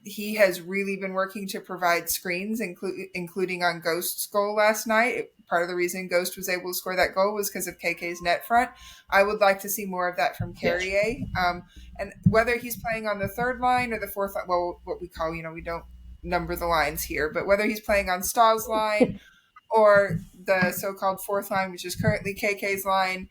He has really been working to provide screens, including on Ghost's goal last night. Part of the reason Ghost was able to score that goal was because of KK's net front. I would like to see more of that from Carrier. And whether he's playing on the third line or the fourth line, well, what we call, we don't number the lines here, but whether he's playing on Staal's line or the so-called fourth line, which is currently KK's line,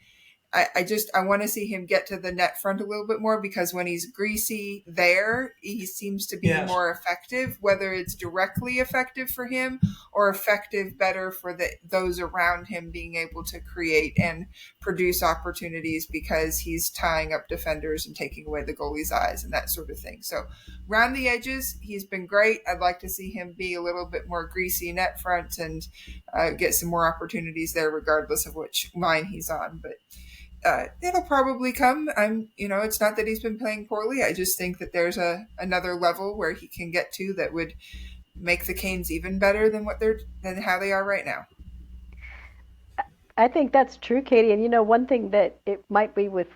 I want to see him get to the net front a little bit more, because when he's greasy there, he seems to be more effective, whether it's directly effective for him or effective better for those around him being able to create and produce opportunities because he's tying up defenders and taking away the goalie's eyes and that sort of thing. So around the edges, he's been great. I'd like to see him be a little bit more greasy net front and get some more opportunities there regardless of which line he's on. But it'll probably come. It's not that he's been playing poorly. I just think that there's another level where he can get to that would make the Canes even better than how they are right now. I think that's true, Katie. And one thing that it might be with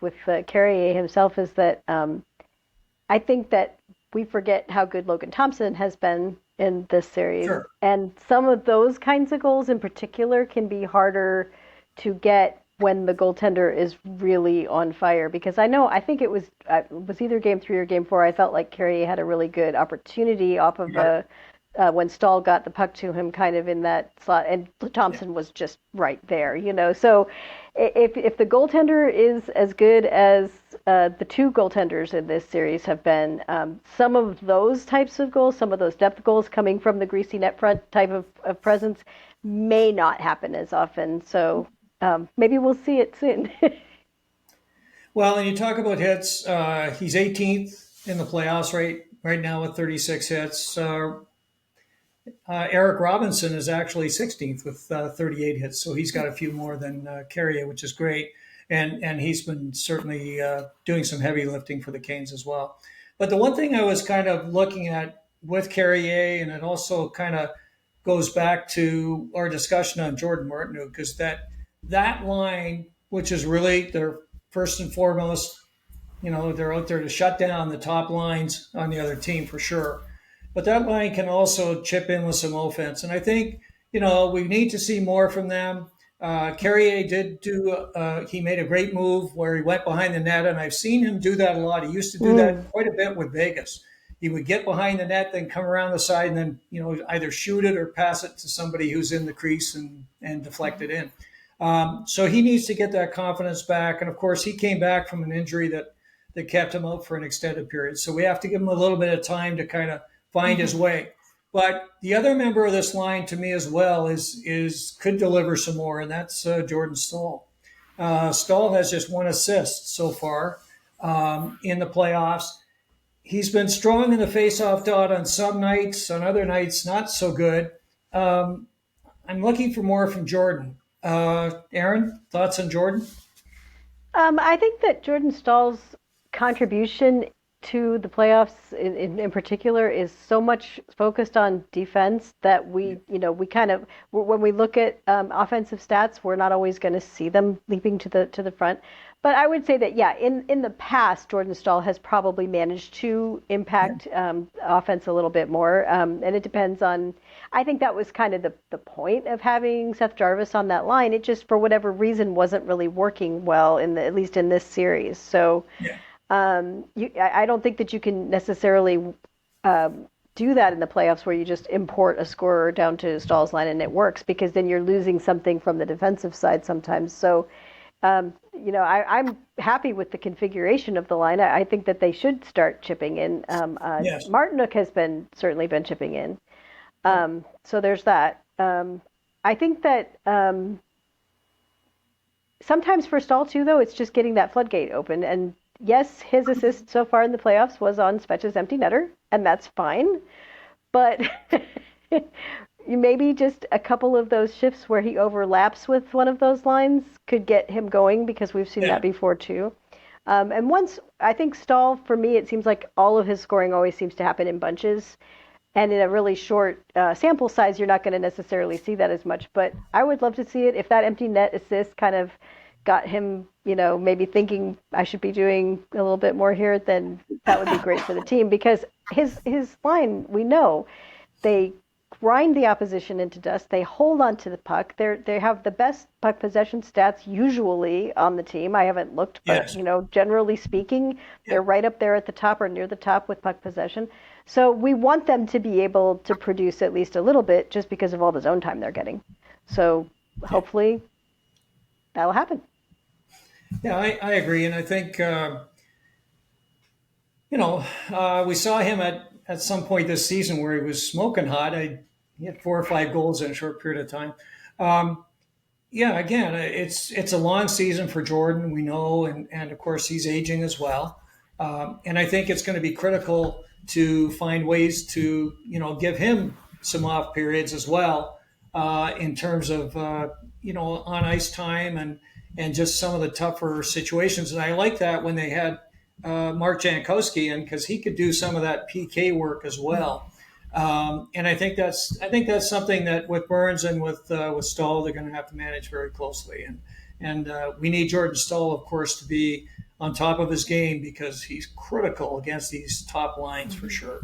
Carrier himself is that I think that we forget how good Logan Thompson has been in this series. Sure. And some of those kinds of goals in particular can be harder to get when the goaltender is really on fire, because I think it was either game 3 or game 4. I felt like Carrier had a really good opportunity off of when Staal got the puck to him kind of in that slot, and Thompson was just right there, So if the goaltender is as good as the 2 goaltenders in this series have been, some of those types of goals, some of those depth goals coming from the greasy net front type of presence may not happen as often. So maybe we'll see it soon. Well, and you talk about hits. He's 18th in the playoffs right now with 36 hits. Eric Robinson is actually 16th with 38 hits, so he's got a few more than Carrier, which is great. And he's been certainly doing some heavy lifting for the Canes as well. But the one thing I was kind of looking at with Carrier, and it also kind of goes back to our discussion on Jordan Martinook, because that line, which is really their first and foremost, they're out there to shut down the top lines on the other team for sure. but that line can also chip in with some offense. And I think, we need to see more from them. Carrier did he made a great move where he went behind the net, and I've seen him do that a lot. He used to do that Mm. quite a bit with Vegas. He would get behind the net, then come around the side, and then, either shoot it or pass it to somebody who's in the crease and deflect it in. So he needs to get that confidence back. And of course, he came back from an injury that kept him out for an extended period. So we have to give him a little bit of time to kind of find his way. But the other member of this line to me as well is could deliver some more, and that's Jordan Staal. Staal has just one assist so far in the playoffs. He's been strong in the faceoff dot on some nights, on other nights not so good. Um, I'm looking for more from Jordan. Aaron, thoughts on Jordan? I think that Jordan Stahl's contribution to the playoffs in particular is so much focused on defense that we kind of, when we look at offensive stats, we're not always going to see them leaping to the front. But I would say that, yeah, in the past, Jordan Stahl has probably managed to impact offense a little bit more. And it depends on, I think that was kind of the point of having Seth Jarvis on that line. It just, for whatever reason, wasn't really working well, at least in this series. So Yeah. I don't think that you can necessarily do that in the playoffs where you just import a scorer down to Stahl's line and it works, because then you're losing something from the defensive side sometimes. So I'm happy with the configuration of the line. I think that they should start chipping in. Yes. Martinook has certainly been chipping in. So there's that. I think that sometimes for Staal too, though, it's just getting that floodgate open. And yes, his assist so far in the playoffs was on Svech's empty netter, and that's fine. But maybe just a couple of those shifts where he overlaps with one of those lines could get him going, because we've seen that before too. And once, I think Staal, for me, it seems like all of his scoring always seems to happen in bunches. And in a really short sample size, you're not going to necessarily see that as much. But I would love to see it if that empty net assist kind of got him, maybe thinking I should be doing a little bit more here, then that would be great for the team, because his line, we know, they grind the opposition into dust. They hold on to the puck. They have the best puck possession stats usually on the team. I haven't looked, but Yes. generally speaking, they're right up there at the top or near the top with puck possession. So we want them to be able to produce at least a little bit, just because of all the zone time they're getting. So hopefully that'll happen. Yeah, I agree. And I think, we saw him at some point this season where he was smoking hot. He had 4 or 5 goals in a short period of time. Um, yeah, again, it's a long season for Jordan, we know, and of course he's aging as well. And I think it's going to be critical to find ways to, give him some off periods as well, in terms of, on ice time and just some of the tougher situations. And I like that when they had Mark Jankowski in, because he could do some of that PK work as well. And I think that's something that with Burns and with Staal, they're going to have to manage very closely. And we need Jordan Staal, of course, to be on top of his game, because he's critical against these top lines for sure.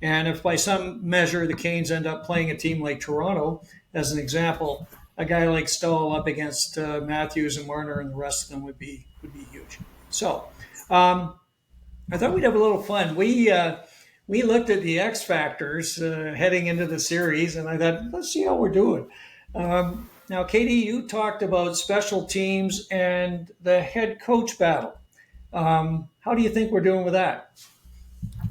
And if by some measure the Canes end up playing a team like Toronto, as an example, a guy like Staal up against Matthews and Marner and the rest of them would be huge. So I thought we'd have a little fun. We looked at the X factors heading into the series, and I thought, let's see how we're doing. Now, Katie, you talked about special teams and the head coach battle. How do you think we're doing with that?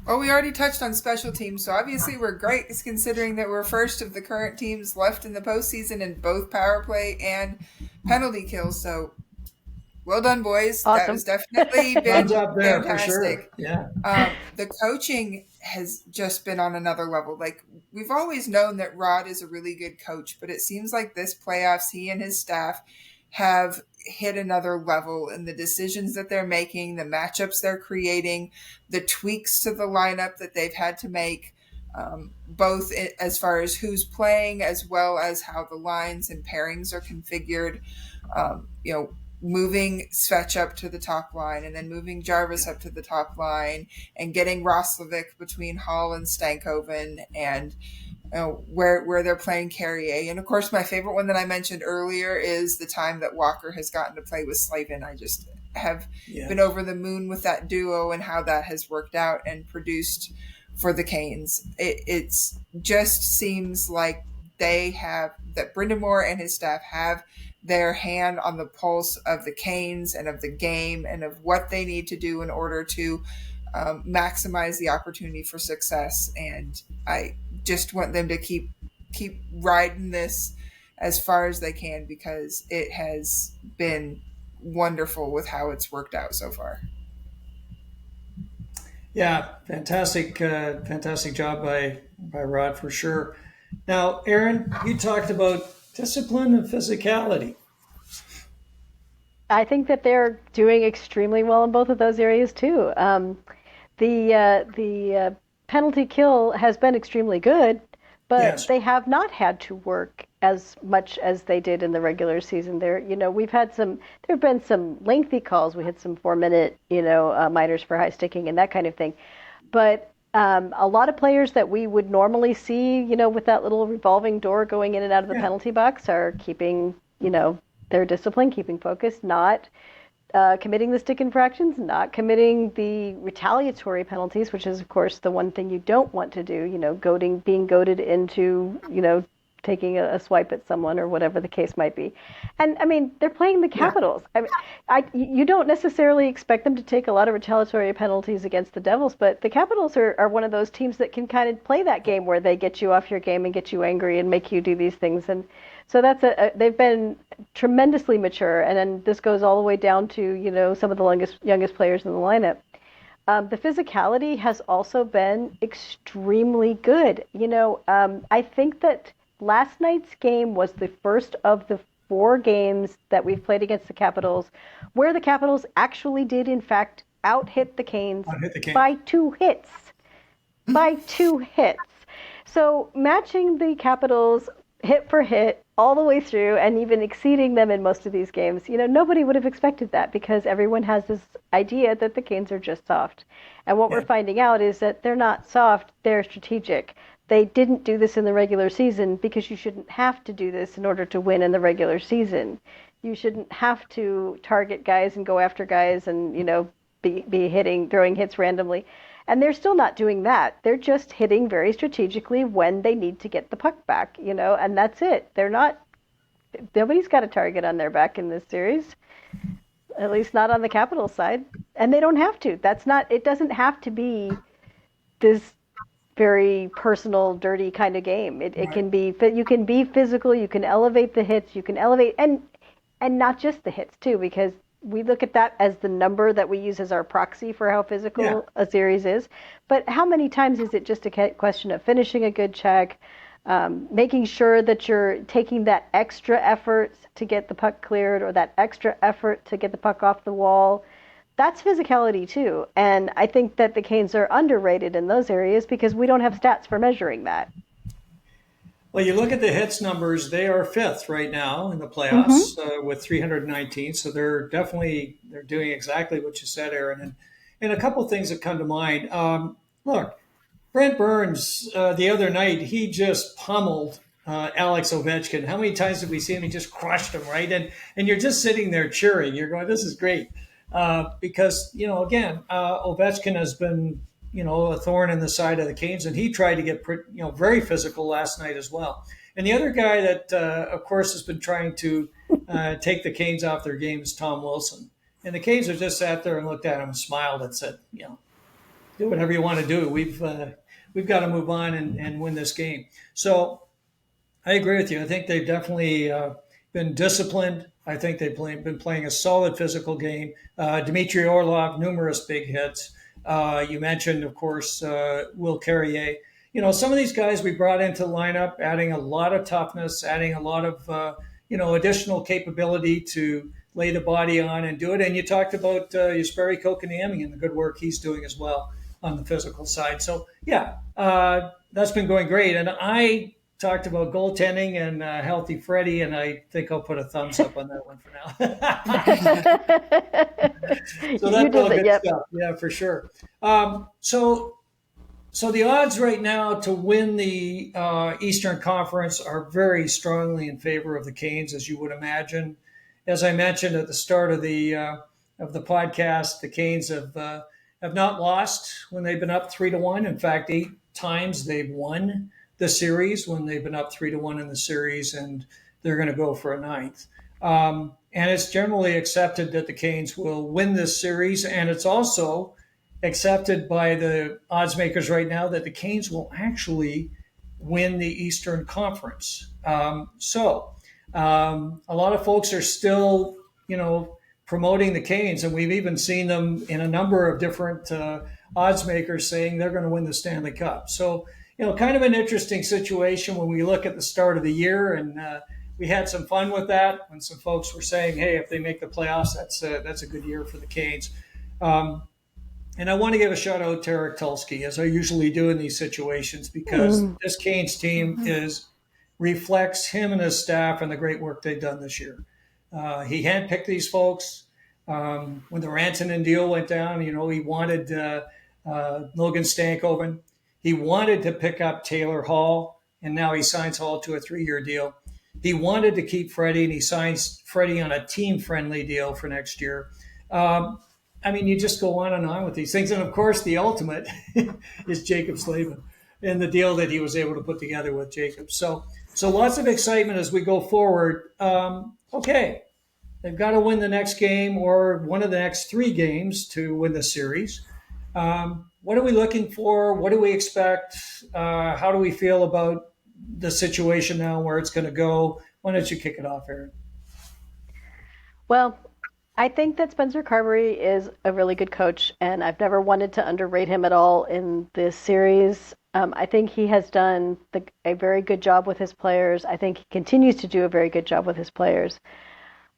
Well, we already touched on special teams, so obviously we're great, considering that we're first of the current teams left in the postseason in both power play and penalty kills. So well done, boys. Awesome. That has definitely been Thumbs up there for sure. fantastic. Yeah. The coaching has just been on another level. Like, we've always known that Rod is a really good coach, but it seems like this playoffs, he and his staff have hit another level in the decisions that they're making, the matchups they're creating, the tweaks to the lineup that they've had to make, both as far as who's playing as well as how the lines and pairings are configured. moving Svech up to the top line and then moving Jarvis up to the top line and getting Roslovic between Hall and Stankoven and where they're playing Carrier. And of course, my favorite one that I mentioned earlier is the time that Walker has gotten to play with Slavin. I just have been over the moon with that duo and how that has worked out and produced for the Canes. It's just seems like that Brind'Amour and his staff have their hand on the pulse of the Canes and of the game and of what they need to do in order to maximize the opportunity for success. And I just want them to keep riding this as far as they can, because it has been wonderful with how it's worked out so far. Yeah, fantastic job by Rod for sure. Now, Aaron, you talked about discipline and physicality. I think that they're doing extremely well in both of those areas too. The penalty kill has been extremely good, but they have not had to work as much as they did in the regular season. There have been some lengthy calls. We had some 4-minute, minors for high sticking and that kind of thing. But a lot of players that we would normally see, with that little revolving door going in and out of the penalty box are keeping, their discipline, keeping focused, not committing the stick infractions, not committing the retaliatory penalties, which is, of course, the one thing you don't want to do, being goaded into, taking a swipe at someone or whatever the case might be. And, I mean, they're playing the Capitals. I mean, you don't necessarily expect them to take a lot of retaliatory penalties against the Devils, but the Capitals are one of those teams that can kind of play that game where they get you off your game and get you angry and make you do these things. And so they've been tremendously mature. And then this goes all the way down to, some of the youngest players in the lineup. The physicality has also been extremely good. I think that last night's game was the first of the 4 games that we've played against the Capitals where the Capitals actually did, in fact, out-hit the Canes by 2 hits. By 2 hits. So matching the Capitals hit for hit all the way through and even exceeding them in most of these games, nobody would have expected that because everyone has this idea that the Canes are just soft. And what we're finding out is that they're not soft, they're strategic. They didn't do this in the regular season because you shouldn't have to do this in order to win in the regular season. You shouldn't have to target guys and go after guys and, be throwing hits randomly. And they're still not doing that. They're just hitting very strategically when they need to get the puck back, and that's it. Nobody's got a target on their back in this series, at least not on the Capitals side. And they don't have to. It doesn't have to be this very personal, dirty kind of game. It can be, you can be physical, you can elevate the hits, you can elevate, and not just the hits too, because we look at that as the number that we use as our proxy for how physical a series is. But how many times is it just a question of finishing a good check, making sure that you're taking that extra effort to get the puck cleared or that extra effort to get the puck off the wall? That's physicality too. And I think that the Canes are underrated in those areas because we don't have stats for measuring that. Well, you look at the hits numbers, they are 5th right now in the playoffs with 319. So they're doing exactly what you said, Aaron. And a couple of things that come to mind. Look, Brent Burns, the other night, he just pummeled Alex Ovechkin. How many times did we see him? He just crushed him, right? And you're just sitting there cheering. You're going, this is great. Because, again, Ovechkin has been, a thorn in the side of the Canes, and he tried to get, very physical last night as well. And the other guy that, of course, has been trying to take the Canes off their game is Tom Wilson. And the Canes have just sat there and looked at him and smiled and said, do whatever you want to do. We've got to move on and win this game. So I agree with you. I think they've definitely been disciplined. I think they've been playing a solid physical game. Dmitry Orlov, numerous big hits. You mentioned, of course, Will Carrier. Some of these guys we brought into the lineup, adding a lot of toughness, adding a lot of, additional capability to lay the body on and do it. And you talked about Jesperi Kotkaniemi and the good work he's doing as well on the physical side. So, that's been going great. And I talked about goaltending and healthy Freddie, and I think I'll put a thumbs up on that one for now. So You that's did all that, good yep. stuff. Yeah, for sure. So the odds right now to win the Eastern Conference are very strongly in favor of the Canes, as you would imagine. As I mentioned at the start of the podcast, the Canes have not lost when they've been up 3-1. In fact, 8 times they've won the series when they've been up 3-1 in the series, and they're going to go for a ninth. And it's generally accepted that the Canes will win this series, and it's also accepted by the odds makers right now that the Canes will actually win the Eastern Conference. A lot of folks are still, promoting the Canes, and we've even seen them in a number of different odds makers saying they're going to win the Stanley Cup. So, kind of an interesting situation when we look at the start of the year, and we had some fun with that when some folks were saying, "Hey, if they make the playoffs, that's a good year for the Canes." And I want to give a shout out to Eric Tulsky, as I usually do in these situations, because this Canes team reflects him and his staff and the great work they've done this year. He handpicked these folks. When the Rantanen deal went down, he wanted Logan Stankoven. He wanted to pick up Taylor Hall, and now he signs Hall to a 3-year deal. He wanted to keep Freddie, and he signs Freddie on a team-friendly deal for next year. You just go on and on with these things. And, of course, the ultimate is Jaccob Slavin and the deal that he was able to put together with Jaccob. So lots of excitement as we go forward. Okay, they've got to win the next game or one of the next 3 games to win the series. What are we looking for? What do we expect? How do we feel about the situation now, where it's going to go? Why don't you kick it off, Aaron? Well, I think that Spencer Carberry is a really good coach, and I've never wanted to underrate him at all in this series. I think he has done a very good job with his players. I think he continues to do a very good job with his players.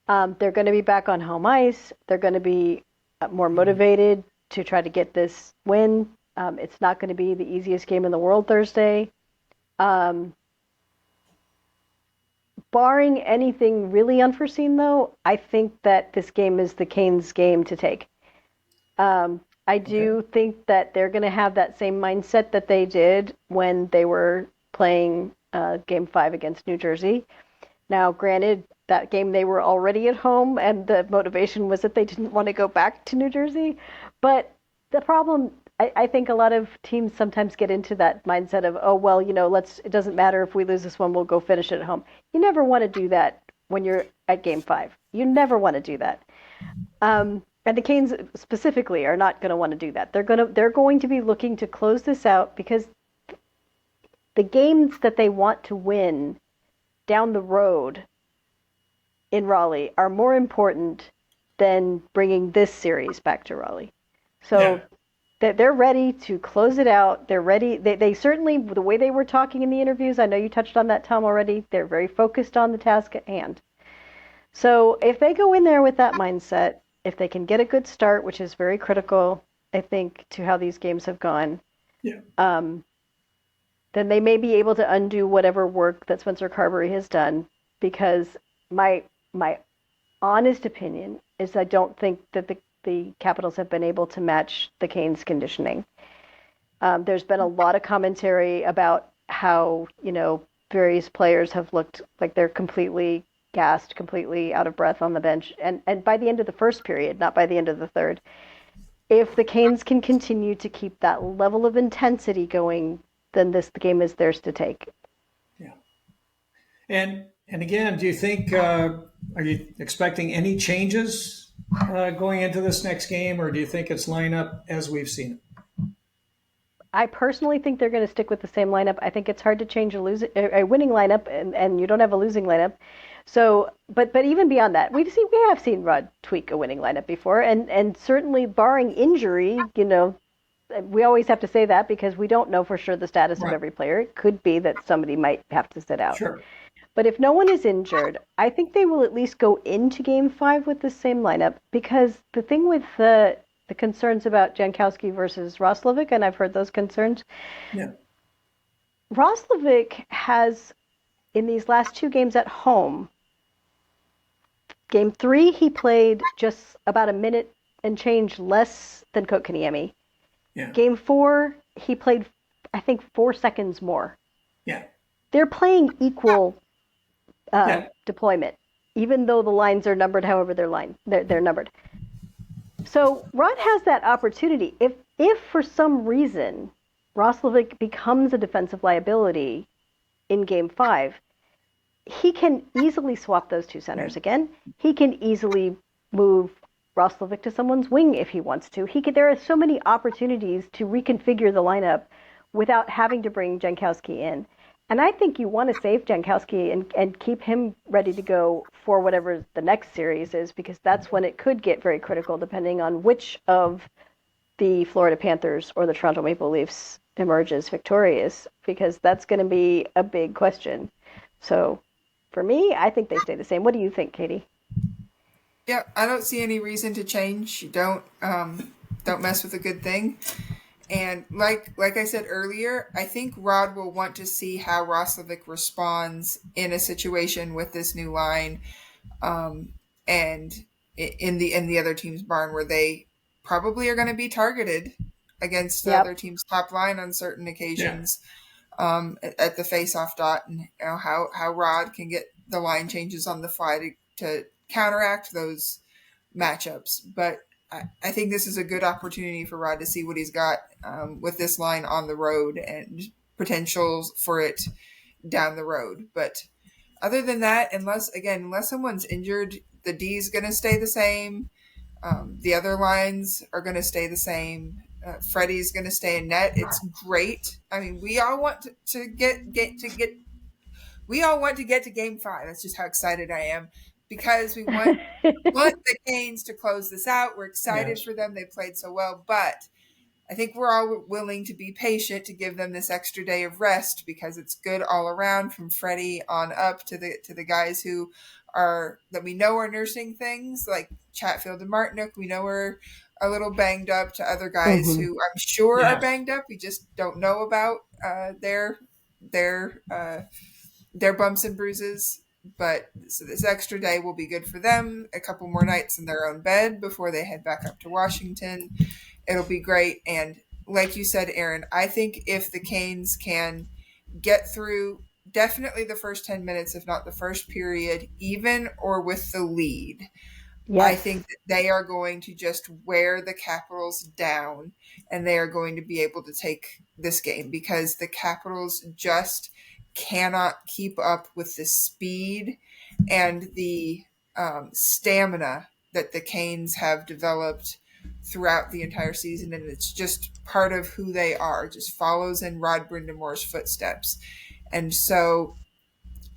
They're going to be back on home ice. They're going to be more motivated to try to get this win. It's not going to be the easiest game in the world Thursday. Barring anything really unforeseen, though, I think that this game is the Canes' game to take. I do think that they're going to have that same mindset that they did when they were playing Game 5 against New Jersey. Now, granted, that game they were already at home, and the motivation was that they didn't want to go back to New Jersey. But the problem, I think a lot of teams sometimes get into that mindset of, oh, well, it doesn't matter if we lose this one, we'll go finish it at home. You never want to do that when you're at Game 5. You never want to do that. And the Canes specifically are not going to want to do that. They're going to be looking to close this out, because the games that they want to win down the road in Raleigh are more important than bringing this series back to Raleigh. So they're ready to close it out. They're ready. They certainly, the way they were talking in the interviews, I know you touched on that, Tom, already, they're very focused on the task at hand. So if they go in there with that mindset, if they can get a good start, which is very critical, I think, to how these games have gone, then they may be able to undo whatever work that Spencer Carberry has done, because my honest opinion is I don't think that the Capitals have been able to match the Canes' conditioning. There's been a lot of commentary about how, various players have looked like they're completely gassed, completely out of breath on the bench. And by the end of the first period, not by the end of the third, if the Canes can continue to keep that level of intensity going, then the game is theirs to take. Yeah. And again, do you think, are you expecting any changes going into this next game, or do you think it's line up as we've seen it? I personally think they're going to stick with the same lineup. I think it's hard to change a winning lineup, and you don't have a losing lineup. So, but even beyond that, we have seen Rod tweak a winning lineup before, and certainly barring injury, we always have to say that because we don't know for sure the status of every player. It could be that somebody might have to sit out. Sure. But if no one is injured, I think they will at least go into Game 5 with the same lineup, because the thing with the concerns about Jankowski versus Roslovic, and I've heard those concerns, Roslovic has, in these last 2 games at home, Game 3, he played just about a minute and change less than Kotkaniemi. Yeah. Game 4, he played, I think, 4 seconds more. Yeah. They're playing equal deployment, even though the lines are numbered however they're numbered. So Rod has that opportunity. If for some reason Roslovic becomes a defensive liability in Game 5, he can easily swap those two centers again. He can easily move Roslovic to someone's wing if he wants to. There are so many opportunities to reconfigure the lineup without having to bring Jankowski in. And I think you want to save Jankowski and keep him ready to go for whatever the next series is, because that's when it could get very critical, depending on which of the Florida Panthers or the Toronto Maple Leafs emerges victorious, because that's going to be a big question. So for me, I think they stay the same. What do you think, Katie? Yeah, I don't see any reason to change. Don't mess with a good thing. And like I said earlier, I think Rod will want to see how Roslovic responds in a situation with this new line, and in the other team's barn, where they probably are going to be targeted against the other team's top line on certain occasions, at the face-off dot, and how Rod can get the line changes on the fly to counteract those matchups. But I think this is a good opportunity for Rod to see what he's got with this line on the road and potentials for it down the road. But other than that, unless someone's injured, the D is going to stay the same. The other lines are going to stay the same. Freddie's going to stay in net. It's great. I mean, we all want to get to Game 5. That's just how excited I am, because we want the Canes to close this out. We're excited for them. They played so well, but I think we're all willing to be patient to give them this extra day of rest, because it's good all around, from Freddie on up to the guys that we know are nursing things, like Chatfield and Martinook. We know are a little banged up, to other guys who I'm sure are banged up. We just don't know about their bumps and bruises. But so this extra day will be good for them. A couple more nights in their own bed before they head back up to Washington. It'll be great. And like you said, Aaron, I think if the Canes can get through definitely the first 10 minutes, if not the first period, even or with the lead, I think that they are going to just wear the Capitals down, and they are going to be able to take this game, because the Capitals just cannot keep up with the speed and the stamina that the Canes have developed throughout the entire season. And it's just part of who they are, just follows in Rod Brind'Amour's footsteps. And so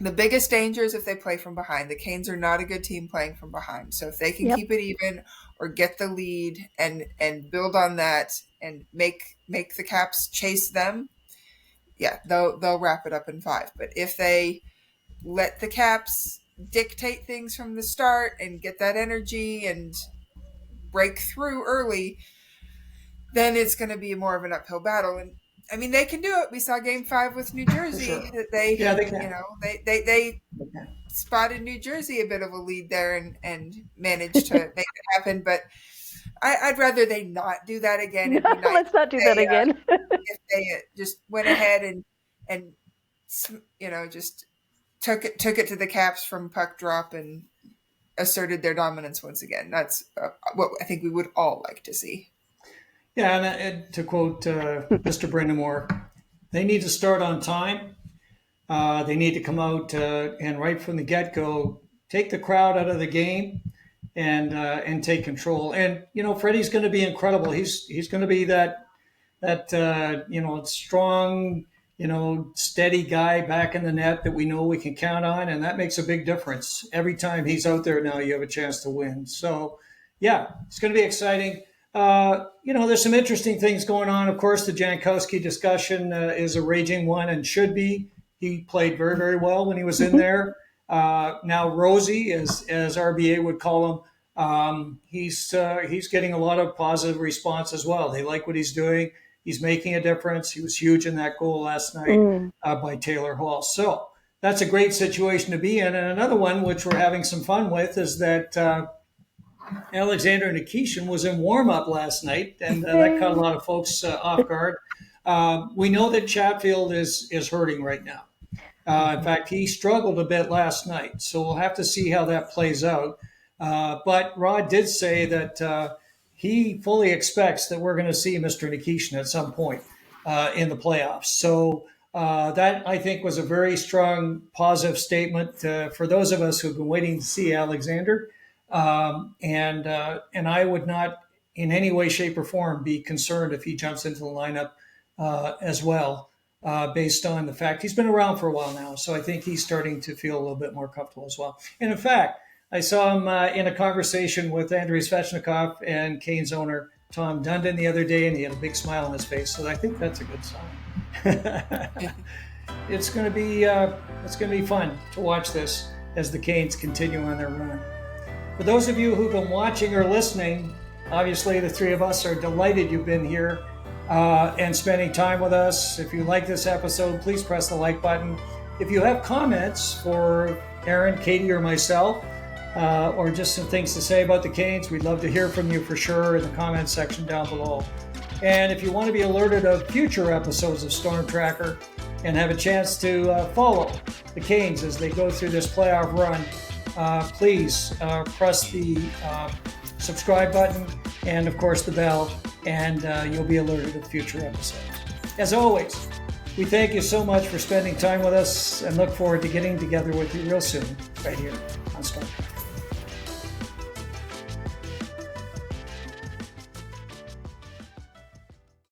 the biggest danger is if they play from behind. The Canes are not a good team playing from behind. So if they can keep it even or get the lead and build on that and make the Caps chase them, they'll wrap it up in 5. But if they let the Caps dictate things from the start and get that energy and break through early, then it's going to be more of an uphill battle. And I mean, they can do it. We saw Game 5 with New Jersey. Sure. They can. They spotted New Jersey a bit of a lead there and managed to make it happen. But I'd rather they not do that again. Let's not do that again. If they just went ahead and just took it to the Caps from puck drop and asserted their dominance once again. That's what I think we would all like to see. Yeah, and to quote Mr. Brind'Amour, they need to start on time. They need to come out and right from the get-go, take the crowd out of the game and take control. And Freddie's going to be incredible. He's going to be that strong, steady guy back in the net that we know we can count on, and that makes a big difference. Every time he's out there now, you have a chance to win. So, yeah, it's going to be exciting. There's some interesting things going on. Of course, the Jankowski discussion is a raging one and should be. He played very, very well when he was in there. Now, Rosie, as RBA would call him, he's getting a lot of positive response as well. They like what he's doing. He's making a difference. He was huge in that goal last night by Taylor Hall. So that's a great situation to be in. And another one, which we're having some fun with, is that Alexander Nikishin was in warm-up last night, and that caught a lot of folks off guard. We know that Chatfield is hurting right now. In fact, he struggled a bit last night, so we'll have to see how that plays out. But Rod did say that he fully expects that we're going to see Mr. Nikishin at some point in the playoffs. So that, I think, was a very strong positive statement for those of us who've been waiting to see Alexander. And I would not in any way, shape, or form be concerned if he jumps into the lineup as well, based on the fact he's been around for a while now. So I think he's starting to feel a little bit more comfortable as well. And in fact, I saw him in a conversation with Andrei Svechnikov and Canes owner Tom Dundon the other day, and he had a big smile on his face. So I think that's a good sign. It's going to be fun to watch this as the Canes continue on their run. For those of you who've been watching or listening, obviously the three of us are delighted you've been here and spending time with us. If you like this episode, please press the like button. If you have comments for Aaron, Katie, or myself, or just some things to say about the Canes, we'd love to hear from you for sure in the comments section down below. And if you want to be alerted of future episodes of Storm Tracker and have a chance to follow the Canes as they go through this playoff run, please press the subscribe button and, of course, the bell, and you'll be alerted of future episodes. As always, we thank you so much for spending time with us and look forward to getting together with you real soon right here on Storm Tracker.